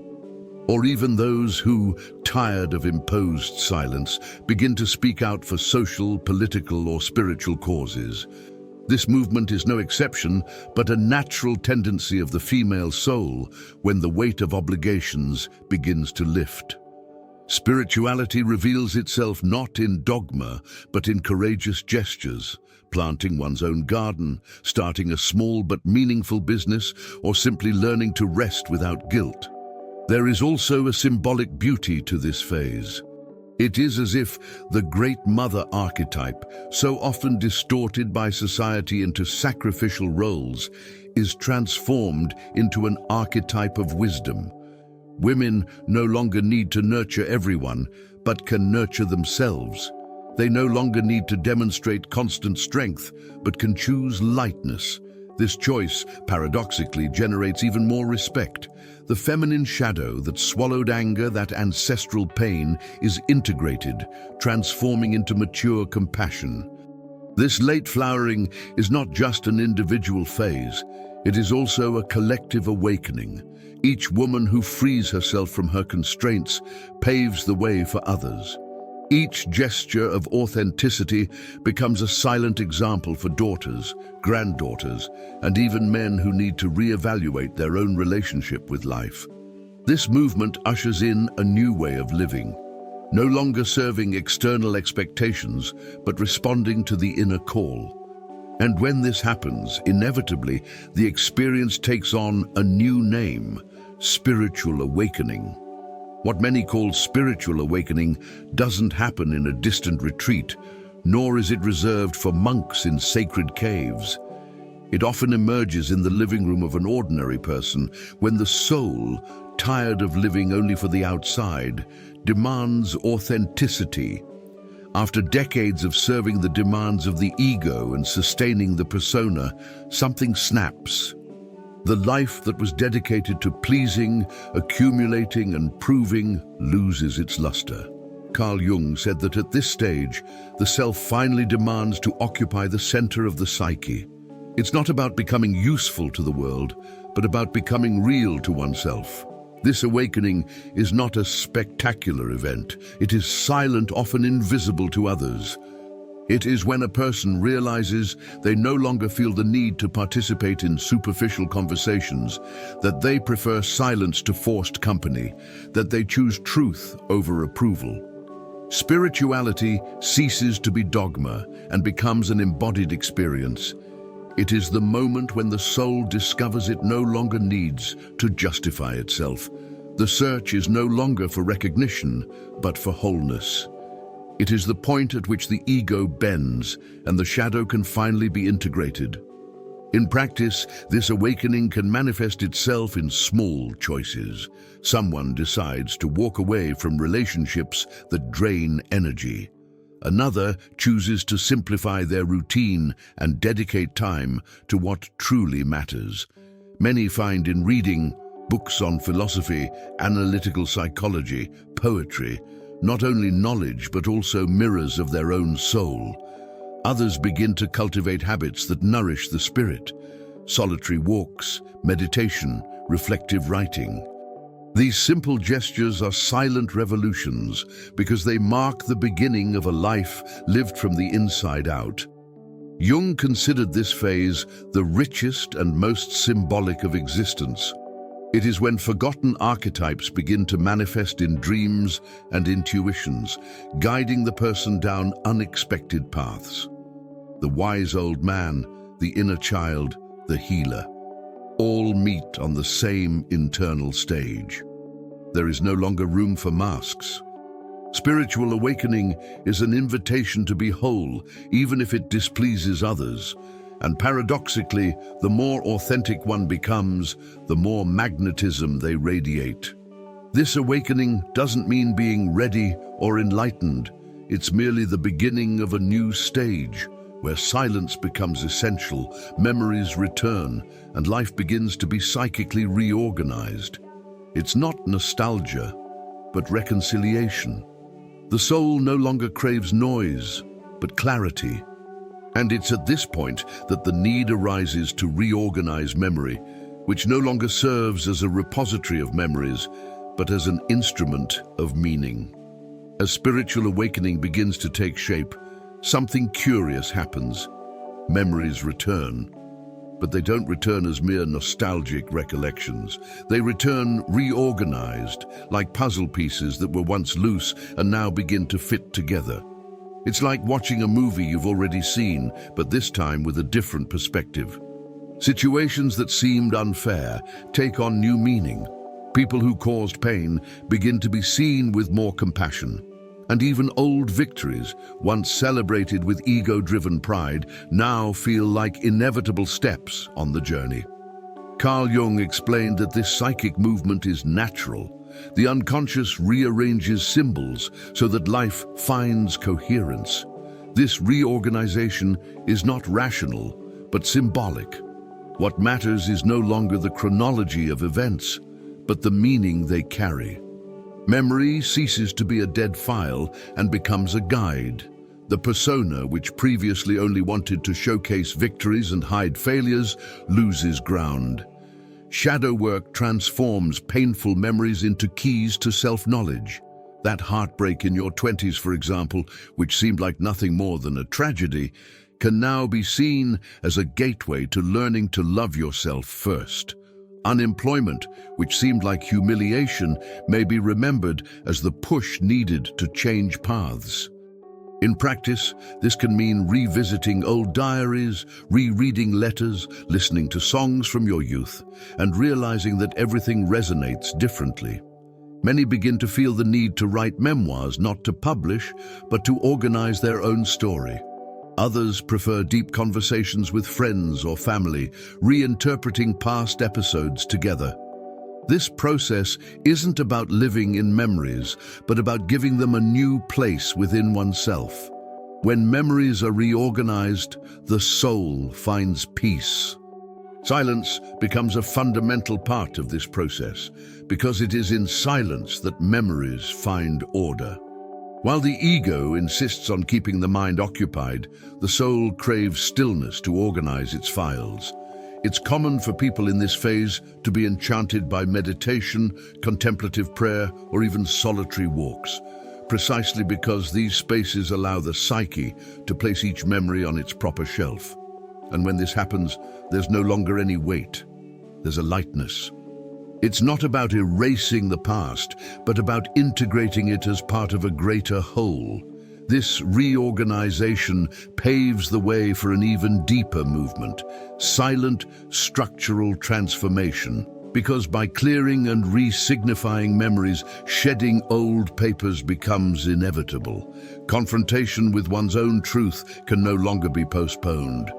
Or even those who, tired of imposed silence, begin to speak out for social, political, or spiritual causes. This movement is no exception, but a natural tendency of the female soul when the weight of obligations begins to lift. Spirituality reveals itself not in dogma, but in courageous gestures, planting one's own garden, starting a small but meaningful business, or simply learning to rest without guilt. There is also a symbolic beauty to this phase. It is as if the great mother archetype, so often distorted by society into sacrificial roles, is transformed into an archetype of wisdom. Women no longer need to nurture everyone, but can nurture themselves. They no longer need to demonstrate constant strength, but can choose lightness. This choice, paradoxically, generates even more respect. The feminine shadow that swallowed anger, that ancestral pain, is integrated, transforming into mature compassion. This late flowering is not just an individual phase, it is also a collective awakening. Each woman who frees herself from her constraints paves the way for others. Each gesture of authenticity becomes a silent example for daughters, granddaughters, and even men who need to reevaluate their own relationship with life. This movement ushers in a new way of living, no longer serving external expectations, but responding to the inner call. And when this happens, inevitably, the experience takes on a new name: spiritual awakening. What many call spiritual awakening doesn't happen in a distant retreat, nor is it reserved for monks in sacred caves. It often emerges in the living room of an ordinary person, when the soul, tired of living only for the outside, demands authenticity. After decades of serving the demands of the ego and sustaining the persona, something snaps. The life that was dedicated to pleasing, accumulating, and proving loses its luster. Carl Jung said that at this stage, the self finally demands to occupy the center of the psyche. It's not about becoming useful to the world, but about becoming real to oneself. This awakening is not a spectacular event. It is silent, often invisible to others. It is when a person realizes they no longer feel the need to participate in superficial conversations, that they prefer silence to forced company, that they choose truth over approval. Spirituality ceases to be dogma and becomes an embodied experience. It is the moment when the soul discovers it no longer needs to justify itself. The search is no longer for recognition, but for wholeness. It is the point at which the ego bends and the shadow can finally be integrated. In practice, this awakening can manifest itself in small choices. Someone decides to walk away from relationships that drain energy. Another chooses to simplify their routine and dedicate time to what truly matters. Many find in reading books on philosophy, analytical psychology, poetry, not only knowledge but also mirrors of their own soul. Others begin to cultivate habits that nourish the spirit: solitary walks, meditation, reflective writing. These simple gestures are silent revolutions because they mark the beginning of a life lived from the inside out. Jung considered this phase the richest and most symbolic of existence. It is when forgotten archetypes begin to manifest in dreams and intuitions, guiding the person down unexpected paths. The wise old man, the inner child, the healer, all meet on the same internal stage. There is no longer room for masks. Spiritual awakening is an invitation to be whole, even if it displeases others. And paradoxically, the more authentic one becomes, the more magnetism they radiate. This awakening doesn't mean being ready or enlightened. It's merely the beginning of a new stage, where silence becomes essential, memories return, and life begins to be psychically reorganized. It's not nostalgia, but reconciliation. The soul no longer craves noise, but clarity. And it's at this point that the need arises to reorganize memory, which no longer serves as a repository of memories, but as an instrument of meaning. As spiritual awakening begins to take shape, something curious happens. Memories return, but they don't return as mere nostalgic recollections. They return reorganized, like puzzle pieces that were once loose and now begin to fit together. It's like watching a movie you've already seen, but this time with a different perspective. Situations that seemed unfair take on new meaning. People who caused pain begin to be seen with more compassion. And even old victories, once celebrated with ego-driven pride, now feel like inevitable steps on the journey. Carl Jung explained that this psychic movement is natural. The unconscious rearranges symbols so that life finds coherence. This reorganization is not rational, but symbolic. What matters is no longer the chronology of events, but the meaning they carry. Memory ceases to be a dead file and becomes a guide. The persona, which previously only wanted to showcase victories and hide failures, loses ground. Shadow work transforms painful memories into keys to self-knowledge. That heartbreak in your 20s, for example, which seemed like nothing more than a tragedy, can now be seen as a gateway to learning to love yourself first. Unemployment, which seemed like humiliation, may be remembered as the push needed to change paths. In practice, this can mean revisiting old diaries, rereading letters, listening to songs from your youth, and realizing that everything resonates differently. Many begin to feel the need to write memoirs, not to publish, but to organize their own story. Others prefer deep conversations with friends or family, reinterpreting past episodes together. This process isn't about living in memories, but about giving them a new place within oneself. When memories are reorganized, the soul finds peace. Silence becomes a fundamental part of this process, because it is in silence that memories find order. While the ego insists on keeping the mind occupied, the soul craves stillness to organize its files. It's common for people in this phase to be enchanted by meditation, contemplative prayer, or even solitary walks, precisely because these spaces allow the psyche to place each memory on its proper shelf. And when this happens, there's no longer any weight. There's a lightness. It's not about erasing the past, but about integrating it as part of a greater whole. This reorganization paves the way for an even deeper movement, silent structural transformation, Because by clearing and re-signifying memories, shedding old papers becomes inevitable. Confrontation with one's own truth can no longer be postponed.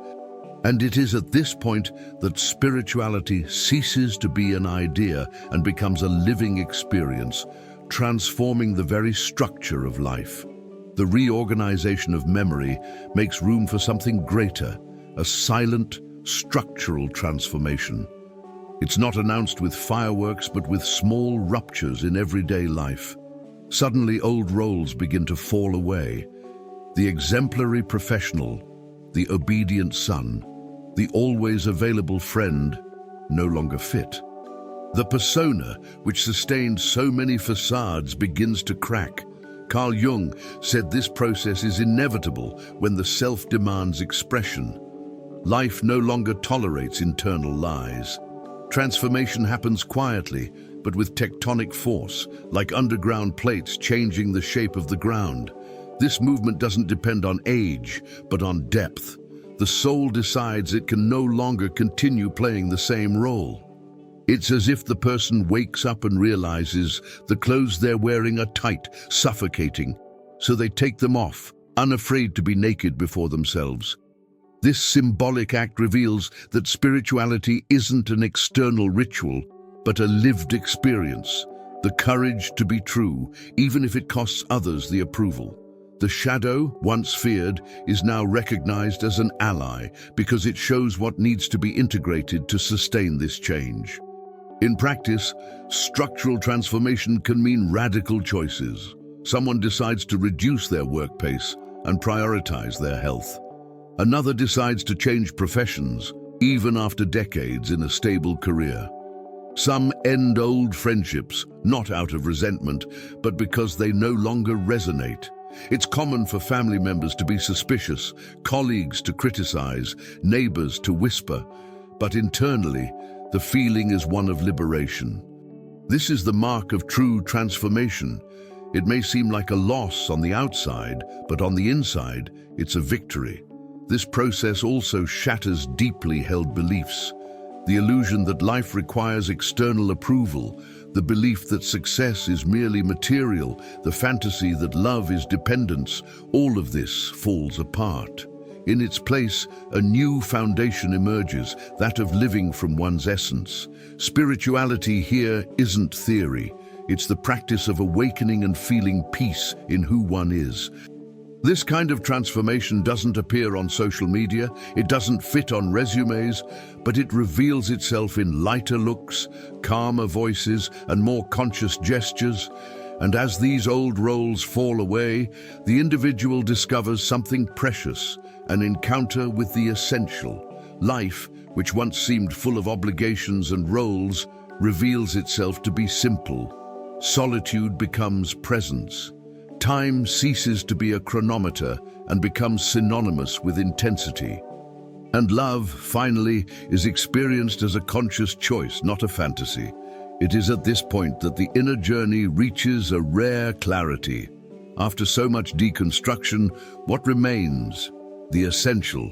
And it is at this point that spirituality ceases to be an idea and becomes a living experience, transforming the very structure of life. The reorganization of memory makes room for something greater, a silent, structural transformation. It's not announced with fireworks, but with small ruptures in everyday life. Suddenly, old roles begin to fall away. The exemplary professional, the obedient son, the always available friend, no longer fit. The persona, which sustained so many facades, begins to crack. Carl Jung said this process is inevitable when the self demands expression. Life no longer tolerates internal lies. Transformation happens quietly, but with tectonic force, like underground plates changing the shape of the ground. This movement doesn't depend on age, but on depth. The soul decides it can no longer continue playing the same role. It's as if the person wakes up and realizes the clothes they're wearing are tight, suffocating, so they take them off, unafraid to be naked before themselves. This symbolic act reveals that spirituality isn't an external ritual, but a lived experience, the courage to be true, even if it costs others the approval. The shadow, once feared, is now recognized as an ally because it shows what needs to be integrated to sustain this change. In practice, structural transformation can mean radical choices. Someone decides to reduce their work pace and prioritize their health. Another decides to change professions, even after decades in a stable career. Some end old friendships, not out of resentment, but because they no longer resonate. It's common for family members to be suspicious, colleagues to criticize, neighbors to whisper, but internally, the feeling is one of liberation. This is the mark of true transformation. It may seem like a loss on the outside, but on the inside, it's a victory. This process also shatters deeply held beliefs. The illusion that life requires external approval, the belief that success is merely material, the fantasy that love is dependence, all of this falls apart. In its place, a new foundation emerges, that of living from one's essence. Spirituality here isn't theory. It's the practice of awakening and feeling peace in who one is. This kind of transformation doesn't appear on social media, it doesn't fit on resumes, but it reveals itself in lighter looks, calmer voices, and more conscious gestures. And as these old roles fall away, the individual discovers something precious, an encounter with the essential. Life, which once seemed full of obligations and roles, reveals itself to be simple. Solitude becomes presence. Time ceases to be a chronometer and becomes synonymous with intensity. And love, finally, is experienced as a conscious choice, not a fantasy. It is at this point that the inner journey reaches a rare clarity. After so much deconstruction, what remains? The essential.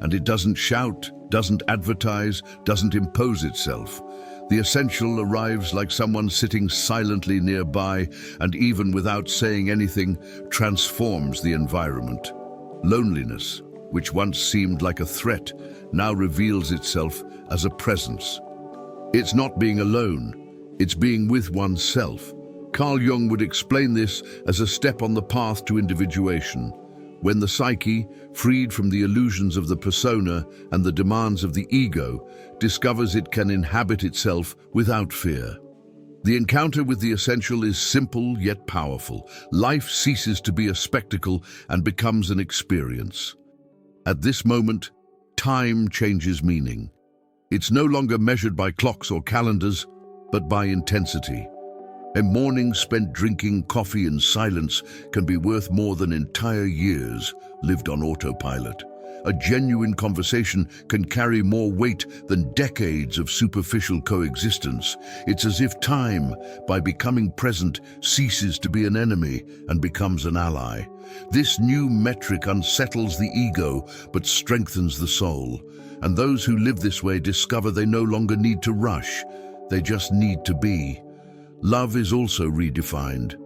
And it doesn't shout, doesn't advertise, doesn't impose itself. The essential arrives like someone sitting silently nearby and, even without saying anything, transforms the environment. Loneliness, which once seemed like a threat, now reveals itself as a presence. It's not being alone, it's being with oneself. Carl Jung would explain this as a step on the path to individuation. When the psyche, freed from the illusions of the persona and the demands of the ego, discovers it can inhabit itself without fear. The encounter with the essential is simple yet powerful. Life ceases to be a spectacle and becomes an experience. At this moment, time changes meaning. It's no longer measured by clocks or calendars, but by intensity. A morning spent drinking coffee in silence can be worth more than entire years lived on autopilot. A genuine conversation can carry more weight than decades of superficial coexistence. It's as if time, by becoming present, ceases to be an enemy and becomes an ally. This new metric unsettles the ego but strengthens the soul. And those who live this way discover they no longer need to rush. they just need to be. Love is also redefined.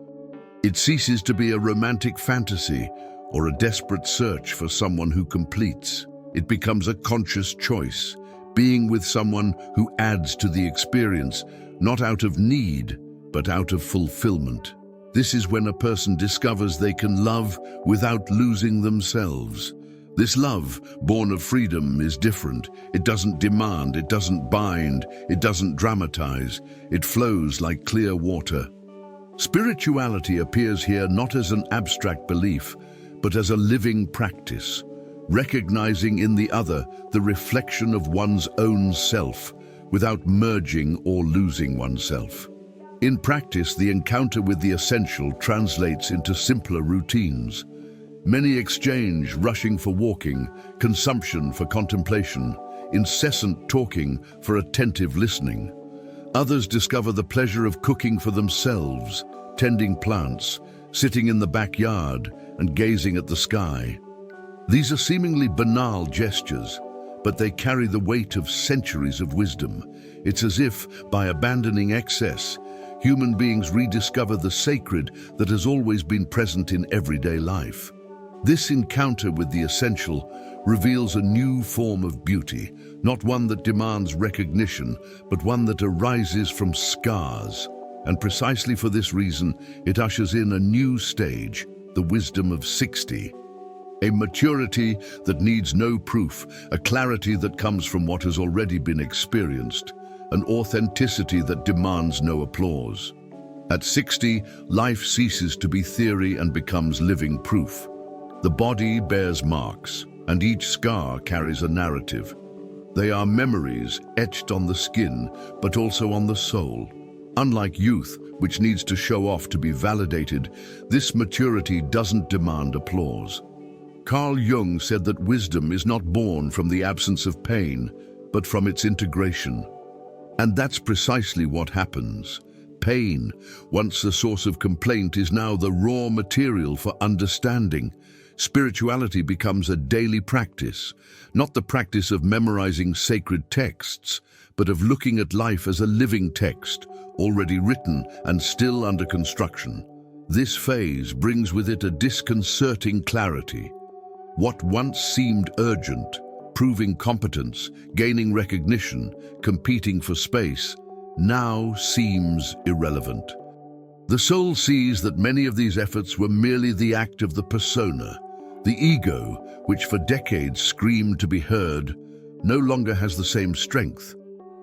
It ceases to be a romantic fantasy or a desperate search for someone who completes. It becomes a conscious choice, being with someone who adds to the experience, not out of need, but out of fulfillment. This is when a person discovers they can love without losing themselves. This love, born of freedom, is different. It doesn't demand, it doesn't bind, it doesn't dramatize. It flows like clear water. Spirituality appears here not as an abstract belief, but as a living practice, recognizing in the other the reflection of one's own self, without merging or losing oneself. In practice, the encounter with the essential translates into simpler routines. Many exchange rushing for walking, consumption for contemplation, incessant talking for attentive listening. Others discover the pleasure of cooking for themselves, tending plants, sitting in the backyard and gazing at the sky. These are seemingly banal gestures, but they carry the weight of centuries of wisdom. It's as if, by abandoning excess, human beings rediscover the sacred that has always been present in everyday life. This encounter with the essential reveals a new form of beauty, not one that demands recognition, but one that arises from scars. And precisely for this reason, it ushers in a new stage, the wisdom of 60. A maturity that needs no proof, a clarity that comes from what has already been experienced, an authenticity that demands no applause. At 60, life ceases to be theory and becomes living proof. The body bears marks, and each scar carries a narrative. They are memories etched on the skin, but also on the soul. Unlike youth, which needs to show off to be validated, this maturity doesn't demand applause. Carl Jung said that wisdom is not born from the absence of pain, but from its integration. And that's precisely what happens. Pain, once a source of complaint, is now the raw material for understanding. Spirituality becomes a daily practice, not the practice of memorizing sacred texts, but of looking at life as a living text, already written and still under construction. This phase brings with it a disconcerting clarity. What once seemed urgent, proving competence, gaining recognition, competing for space, now seems irrelevant. The soul sees that many of these efforts were merely the act of the persona. The ego, which for decades screamed to be heard, no longer has the same strength,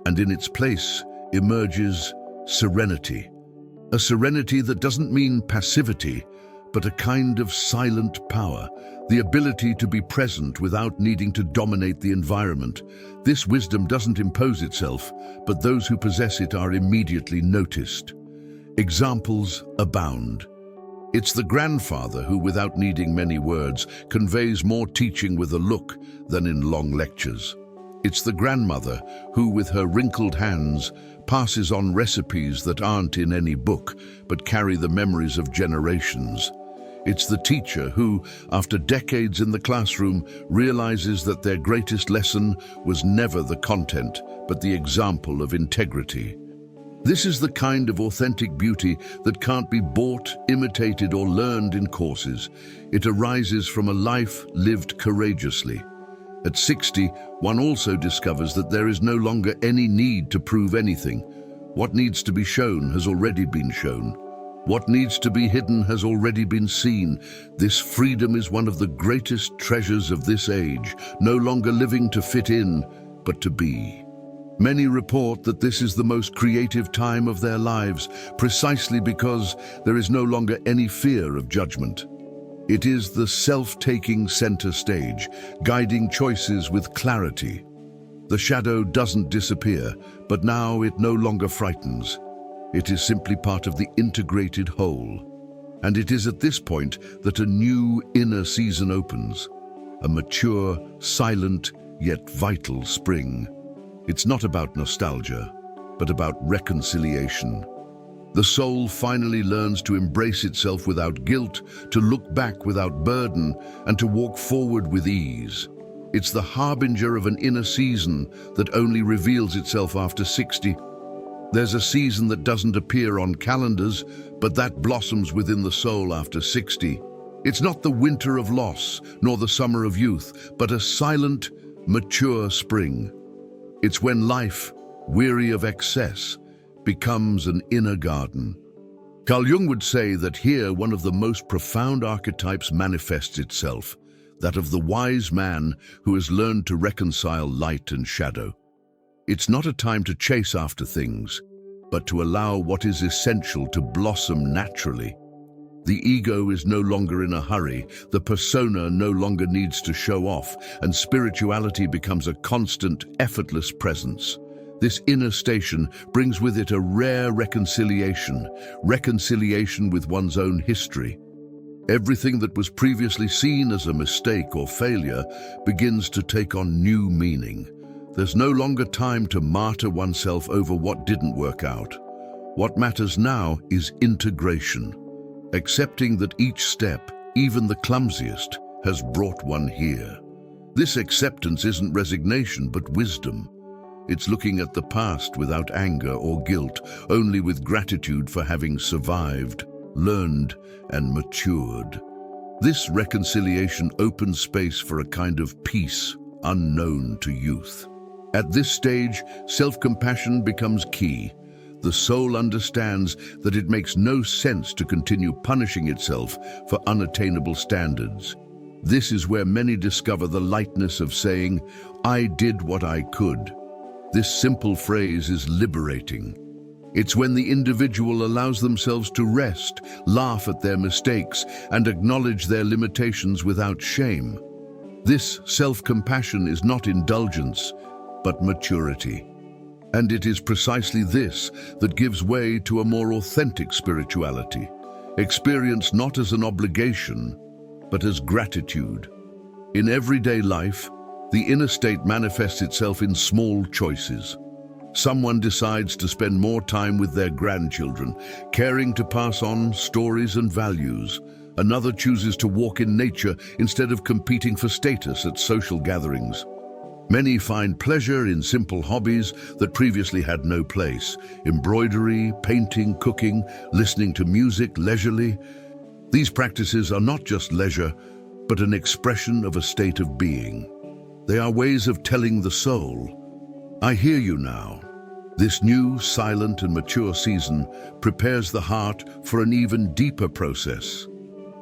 and in its place emerges serenity. A serenity that doesn't mean passivity, but a kind of silent power, the ability to be present without needing to dominate the environment. This wisdom doesn't impose itself, but those who possess it are immediately noticed. Examples abound. It's the grandfather who, without needing many words, conveys more teaching with a look than in long lectures. It's the grandmother who, with her wrinkled hands, passes on recipes that aren't in any book, but carry the memories of generations. It's the teacher who, after decades in the classroom, realizes that their greatest lesson was never the content, but the example of integrity. This is the kind of authentic beauty that can't be bought, imitated, or learned in courses. It arises from a life lived courageously. At 60, one also discovers that there is no longer any need to prove anything. What needs to be shown has already been shown. What needs to be hidden has already been seen. This freedom is one of the greatest treasures of this age, no longer living to fit in, but to be. Many report that this is the most creative time of their lives, precisely because there is no longer any fear of judgment. It is the self-taking center stage, guiding choices with clarity. The shadow doesn't disappear, but now it no longer frightens. It is simply part of the integrated whole. And it is at this point that a new inner season opens, a mature, silent, yet vital spring. It's not about nostalgia, but about reconciliation. The soul finally learns to embrace itself without guilt, to look back without burden, and to walk forward with ease. It's the harbinger of an inner season that only reveals itself after 60. There's a season that doesn't appear on calendars, but that blossoms within the soul after 60. It's not the winter of loss, nor the summer of youth, but a silent, mature spring. It's when life, weary of excess, becomes an inner garden. Carl Jung would say that here one of the most profound archetypes manifests itself, that of the wise man who has learned to reconcile light and shadow. It's not a time to chase after things, but to allow what is essential to blossom naturally. The ego is no longer in a hurry, the persona no longer needs to show off, and spirituality becomes a constant, effortless presence. This inner station brings with it a rare reconciliation with one's own history. Everything that was previously seen as a mistake or failure begins to take on new meaning. There's no longer time to martyr oneself over what didn't work out. What matters now is integration, accepting that each step, even the clumsiest, has brought one here. This acceptance isn't resignation, but wisdom. It's looking at the past without anger or guilt, only with gratitude for having survived, learned, and matured. This reconciliation opens space for a kind of peace unknown to youth. At this stage, self-compassion becomes key. The soul understands that it makes no sense to continue punishing itself for unattainable standards. This is where many discover the lightness of saying, "I did what I could." This simple phrase is liberating. It's when the individual allows themselves to rest, laugh at their mistakes, and acknowledge their limitations without shame. This self-compassion is not indulgence, but maturity. And it is precisely this that gives way to a more authentic spirituality, experienced not as an obligation, but as gratitude. In everyday life, the inner state manifests itself in small choices. Someone decides to spend more time with their grandchildren, caring to pass on stories and values. Another chooses to walk in nature instead of competing for status at social gatherings. Many find pleasure in simple hobbies that previously had no place: embroidery, painting, cooking, listening to music leisurely. These practices are not just leisure, but an expression of a state of being. They are ways of telling the soul, "I hear you now." This new, silent and mature season prepares the heart for an even deeper process: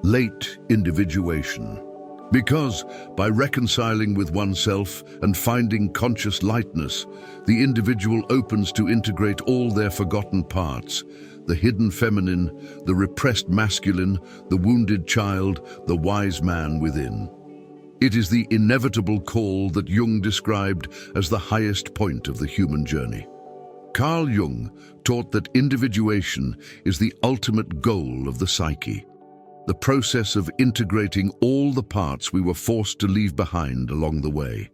late individuation. Because by reconciling with oneself and finding conscious lightness, the individual opens to integrate all their forgotten parts: the hidden feminine, the repressed masculine, the wounded child, the wise man within. It is the inevitable call that Jung described as the highest point of the human journey. Carl Jung taught that individuation is the ultimate goal of the psyche, the process of integrating all the parts we were forced to leave behind along the way.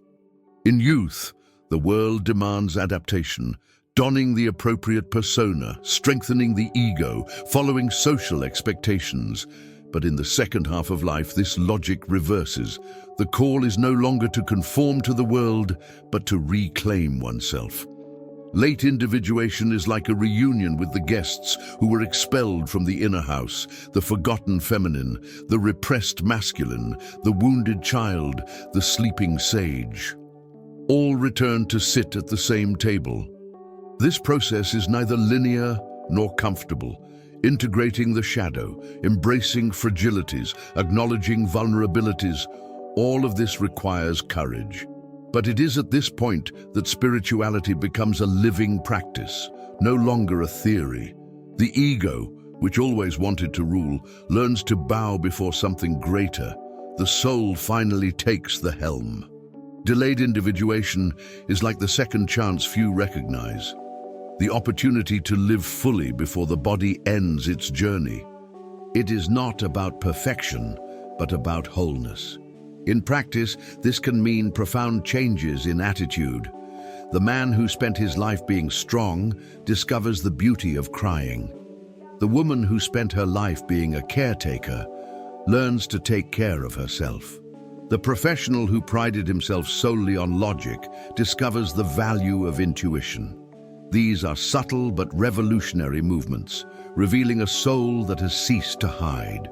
In youth, the world demands adaptation, donning the appropriate persona, strengthening the ego, following social expectations. But in the second half of life, this logic reverses. The call is no longer to conform to the world, but to reclaim oneself. Late individuation is like a reunion with the guests who were expelled from the inner house: the forgotten feminine, the repressed masculine, the wounded child, the sleeping sage. All return to sit at the same table. This process is neither linear nor comfortable, integrating the shadow, embracing fragilities, acknowledging vulnerabilities. All of this requires courage. But it is at this point that spirituality becomes a living practice, no longer a theory. The ego, which always wanted to rule, learns to bow before something greater. The soul finally takes the helm. Delayed individuation is like the second chance few recognize, the opportunity to live fully before the body ends its journey. It is not about perfection, but about wholeness. In practice, this can mean profound changes in attitude. The man who spent his life being strong discovers the beauty of crying. The woman who spent her life being a caretaker learns to take care of herself. The professional who prided himself solely on logic discovers the value of intuition. These are subtle but revolutionary movements, revealing a soul that has ceased to hide.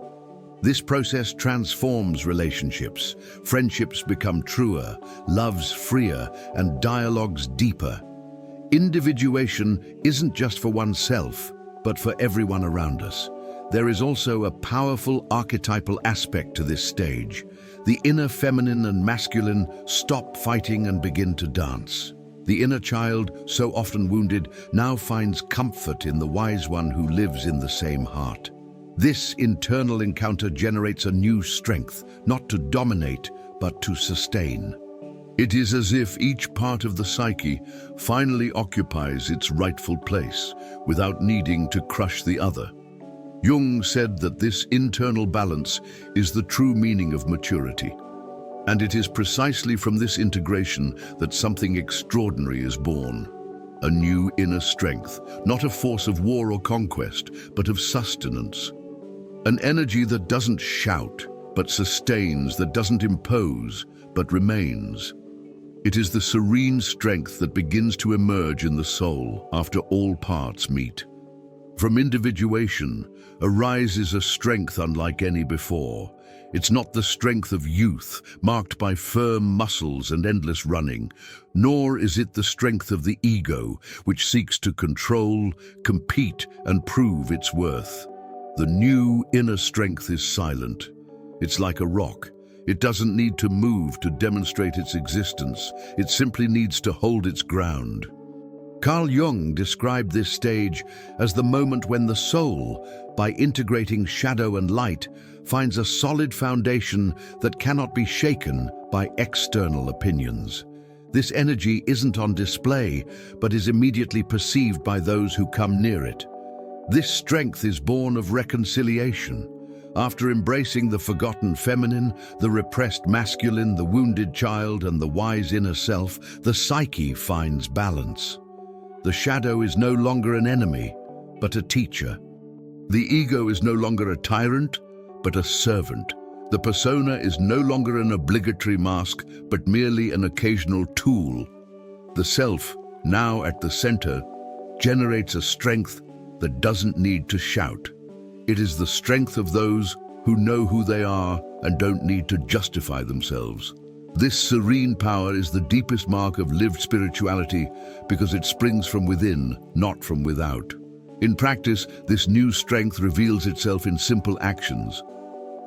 This process transforms relationships. Friendships become truer, loves freer, and dialogues deeper. Individuation isn't just for oneself, but for everyone around us. There is also a powerful archetypal aspect to this stage. The inner feminine and masculine stop fighting and begin to dance. The inner child, so often wounded, now finds comfort in the wise one who lives in the same heart. This internal encounter generates a new strength, not to dominate, but to sustain. It is as if each part of the psyche finally occupies its rightful place, without needing to crush the other. Jung said that this internal balance is the true meaning of maturity. And it is precisely from this integration that something extraordinary is born. A new inner strength, not a force of war or conquest, but of sustenance. An energy that doesn't shout, but sustains, that doesn't impose, but remains. It is the serene strength that begins to emerge in the soul after all parts meet. From individuation arises a strength unlike any before. It's not the strength of youth, marked by firm muscles and endless running, nor is it the strength of the ego, which seeks to control, compete, and prove its worth. The new inner strength is silent. It's like a rock. It doesn't need to move to demonstrate its existence. It simply needs to hold its ground. Carl Jung described this stage as the moment when the soul, by integrating shadow and light, finds a solid foundation that cannot be shaken by external opinions. This energy isn't on display, but is immediately perceived by those who come near it. This strength is born of reconciliation. After embracing the forgotten feminine, the repressed masculine, the wounded child, and the wise inner self, the psyche finds balance. The shadow is no longer an enemy, but a teacher. The ego is no longer a tyrant, but a servant. The persona is no longer an obligatory mask, but merely an occasional tool. The self, now at the center, generates a strength that doesn't need to shout. It is the strength of those who know who they are and don't need to justify themselves. This serene power is the deepest mark of lived spirituality because it springs from within, not from without. In practice, this new strength reveals itself in simple actions.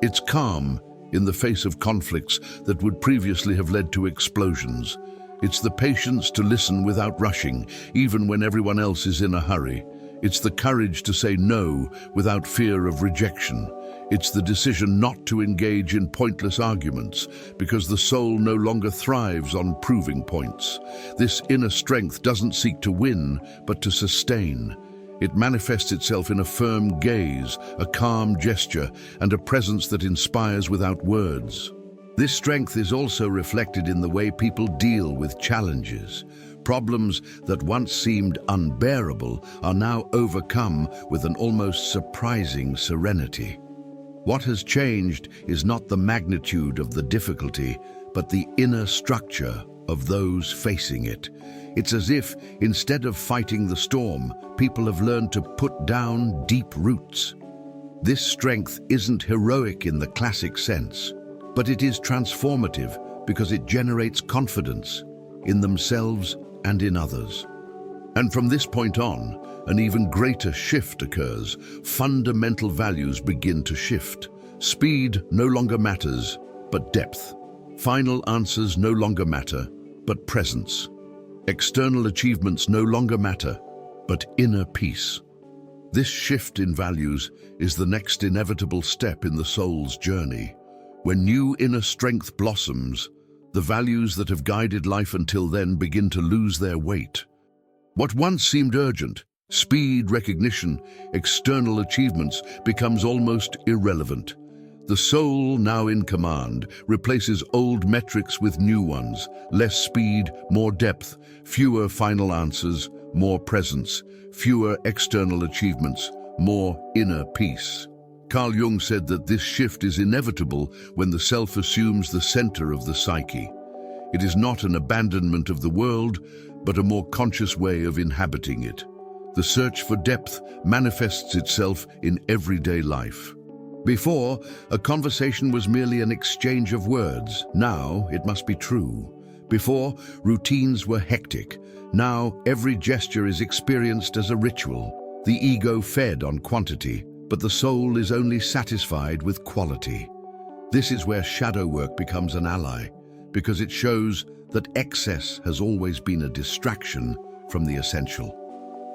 It's calm in the face of conflicts that would previously have led to explosions. It's the patience to listen without rushing, even when everyone else is in a hurry. It's the courage to say no without fear of rejection. It's the decision not to engage in pointless arguments because the soul no longer thrives on proving points. This inner strength doesn't seek to win, but to sustain. It manifests itself in a firm gaze, a calm gesture, and a presence that inspires without words. This strength is also reflected in the way people deal with challenges. Problems that once seemed unbearable are now overcome with an almost surprising serenity. What has changed is not the magnitude of the difficulty, but the inner structure of those facing it. It's as if, instead of fighting the storm, people have learned to put down deep roots. This strength isn't heroic in the classic sense, but it is transformative because it generates confidence in themselves and in others. And from this point on, an even greater shift occurs. Fundamental values begin to shift. Speed no longer matters, but depth. Final answers no longer matter, but presence. External achievements no longer matter, but inner peace. This shift in values is the next inevitable step in the soul's journey. When new inner strength blossoms, the values that have guided life until then begin to lose their weight. What once seemed urgent, speed, recognition, external achievements, becomes almost irrelevant. The soul, now in command, replaces old metrics with new ones. Less speed, more depth, fewer final answers, more presence, fewer external achievements, more inner peace. Carl Jung said that this shift is inevitable when the self assumes the center of the psyche. It is not an abandonment of the world, but a more conscious way of inhabiting it. The search for depth manifests itself in everyday life. Before, a conversation was merely an exchange of words. Now, it must be true. Before, routines were hectic. Now, every gesture is experienced as a ritual. The ego fed on quantity, but the soul is only satisfied with quality. This is where shadow work becomes an ally, because it shows that excess has always been a distraction from the essential.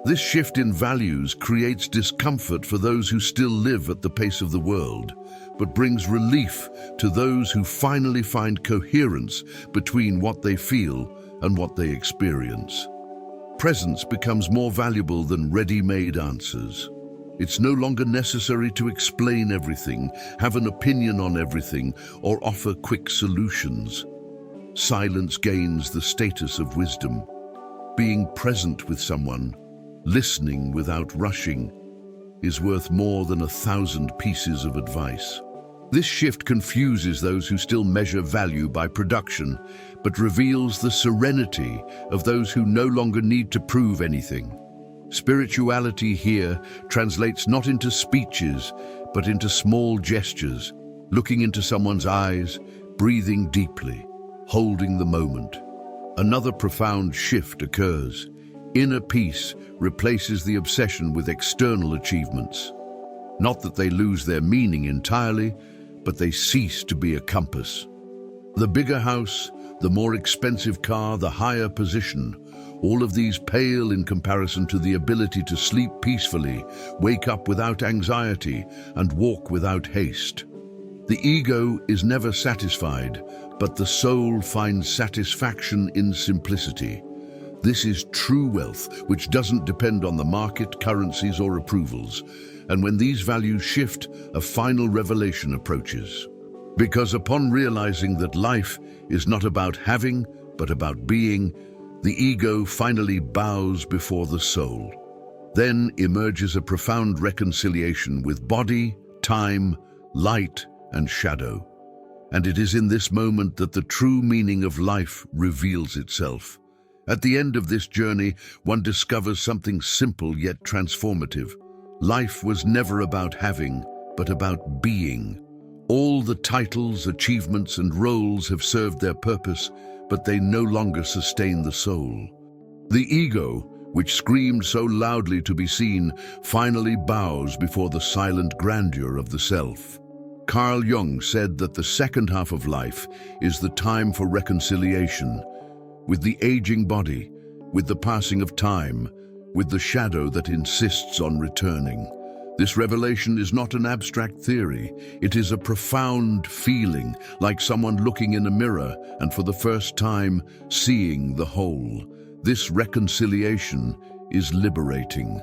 This shift in values creates discomfort for those who still live at the pace of the world, but brings relief to those who finally find coherence between what they feel and what they experience. Presence becomes more valuable than ready-made answers. It's no longer necessary to explain everything, have an opinion on everything, or offer quick solutions. Silence gains the status of wisdom. Being present with someone, listening without rushing, is worth more than 1,000 pieces of advice. This shift confuses those who still measure value by production, but reveals the serenity of those who no longer need to prove anything. Spirituality here translates not into speeches, but into small gestures, looking into someone's eyes, breathing deeply, holding the moment. Another profound shift occurs. Inner peace replaces the obsession with external achievements. Not that they lose their meaning entirely, but they cease to be a compass. The bigger house, the more expensive car, the higher position, all of these pale in comparison to the ability to sleep peacefully, wake up without anxiety, and walk without haste. The ego is never satisfied, but the soul finds satisfaction in simplicity. This is true wealth, which doesn't depend on the market, currencies, or approvals. And when these values shift, a final revelation approaches. Because upon realizing that life is not about having, but about being, the ego finally bows before the soul. Then emerges a profound reconciliation with body, time, light, and shadow. And it is in this moment that the true meaning of life reveals itself. At the end of this journey, one discovers something simple yet transformative. Life was never about having, but about being. All the titles, achievements, and roles have served their purpose, but they no longer sustain the soul. The ego, which screamed so loudly to be seen, finally bows before the silent grandeur of the self. Carl Jung said that the second half of life is the time for reconciliation, with the aging body, with the passing of time, with the shadow that insists on returning. This revelation is not an abstract theory. It is a profound feeling, like someone looking in a mirror and for the first time seeing the whole. This reconciliation is liberating.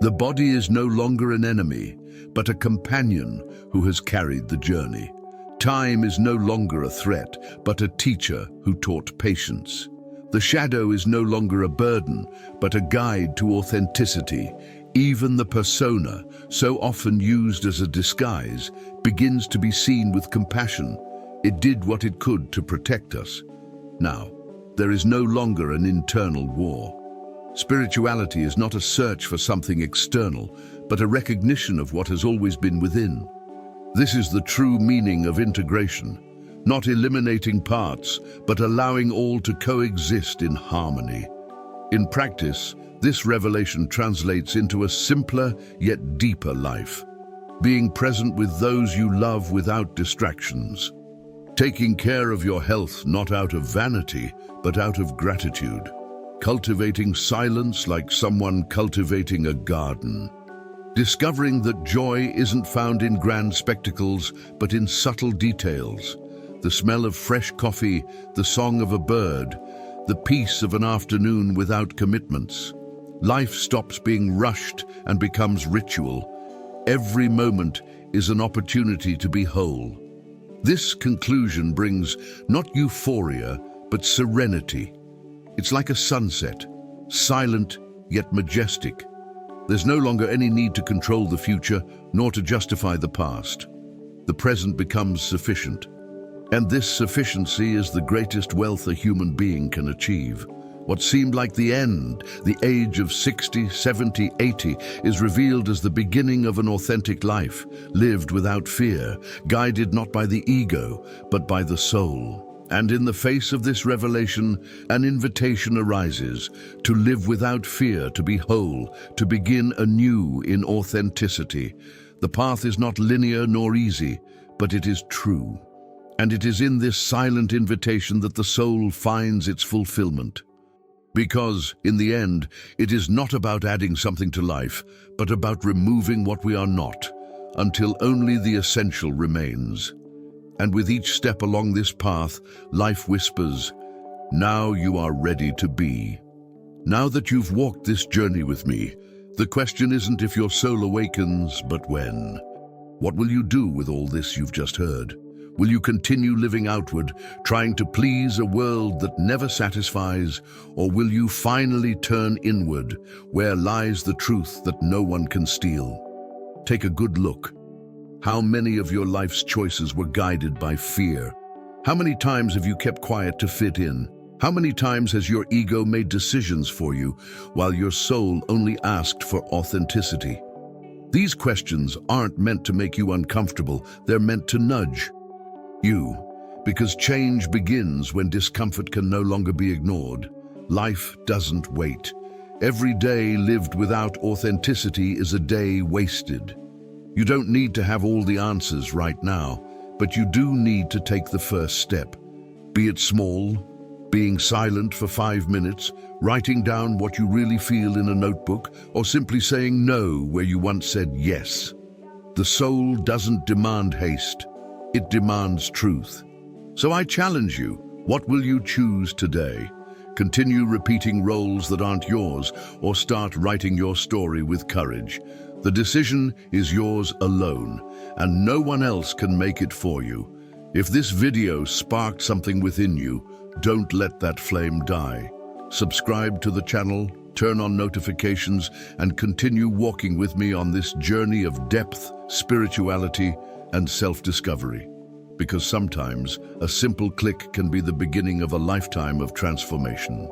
The body is no longer an enemy, but a companion who has carried the journey. Time is no longer a threat, but a teacher who taught patience. The shadow is no longer a burden, but a guide to authenticity. Even the persona, so often used as a disguise, begins to be seen with compassion. It did what it could to protect us. Now, there is no longer an internal war. Spirituality is not a search for something external, but a recognition of what has always been within. This is the true meaning of integration, not eliminating parts, but allowing all to coexist in harmony. In practice, this revelation translates into a simpler yet deeper life. Being present with those you love without distractions. Taking care of your health not out of vanity, but out of gratitude. Cultivating silence like someone cultivating a garden. Discovering that joy isn't found in grand spectacles, but in subtle details. The smell of fresh coffee, the song of a bird, the peace of an afternoon without commitments. Life stops being rushed and becomes ritual. Every moment is an opportunity to be whole. This conclusion brings not euphoria, but serenity. It's like a sunset, silent yet majestic. There's no longer any need to control the future, nor to justify the past. The present becomes sufficient. And this sufficiency is the greatest wealth a human being can achieve. What seemed like the end, the age of 60, 70, 80, is revealed as the beginning of an authentic life, lived without fear, guided not by the ego, but by the soul. And in the face of this revelation, an invitation arises to live without fear, to be whole, to begin anew in authenticity. The path is not linear nor easy, but it is true. And it is in this silent invitation that the soul finds its fulfillment. Because, in the end, it is not about adding something to life, but about removing what we are not, until only the essential remains. And with each step along this path, life whispers, "Now you are ready to be." Now that you've walked this journey with me, the question isn't if your soul awakens, but when. What will you do with all this you've just heard? Will you continue living outward, trying to please a world that never satisfies, or will you finally turn inward, where lies the truth that no one can steal? Take a good look. How many of your life's choices were guided by fear? How many times have you kept quiet to fit in? How many times has your ego made decisions for you, while your soul only asked for authenticity? These questions aren't meant to make you uncomfortable, they're meant to nudge you, because change begins when discomfort can no longer be ignored. Life doesn't wait. Every day lived without authenticity is a day wasted. You don't need to have all the answers right now, but you do need to take the first step. Be it small, being silent for 5 minutes, writing down what you really feel in a notebook, or simply saying no where you once said yes. The soul doesn't demand haste, it demands truth. So I challenge you, what will you choose today? Continue repeating roles that aren't yours, or start writing your story with courage. The decision is yours alone, and no one else can make it for you. If this video sparked something within you, don't let that flame die. Subscribe to the channel, turn on notifications, and continue walking with me on this journey of depth, spirituality, and self-discovery. Because sometimes a simple click can be the beginning of a lifetime of transformation.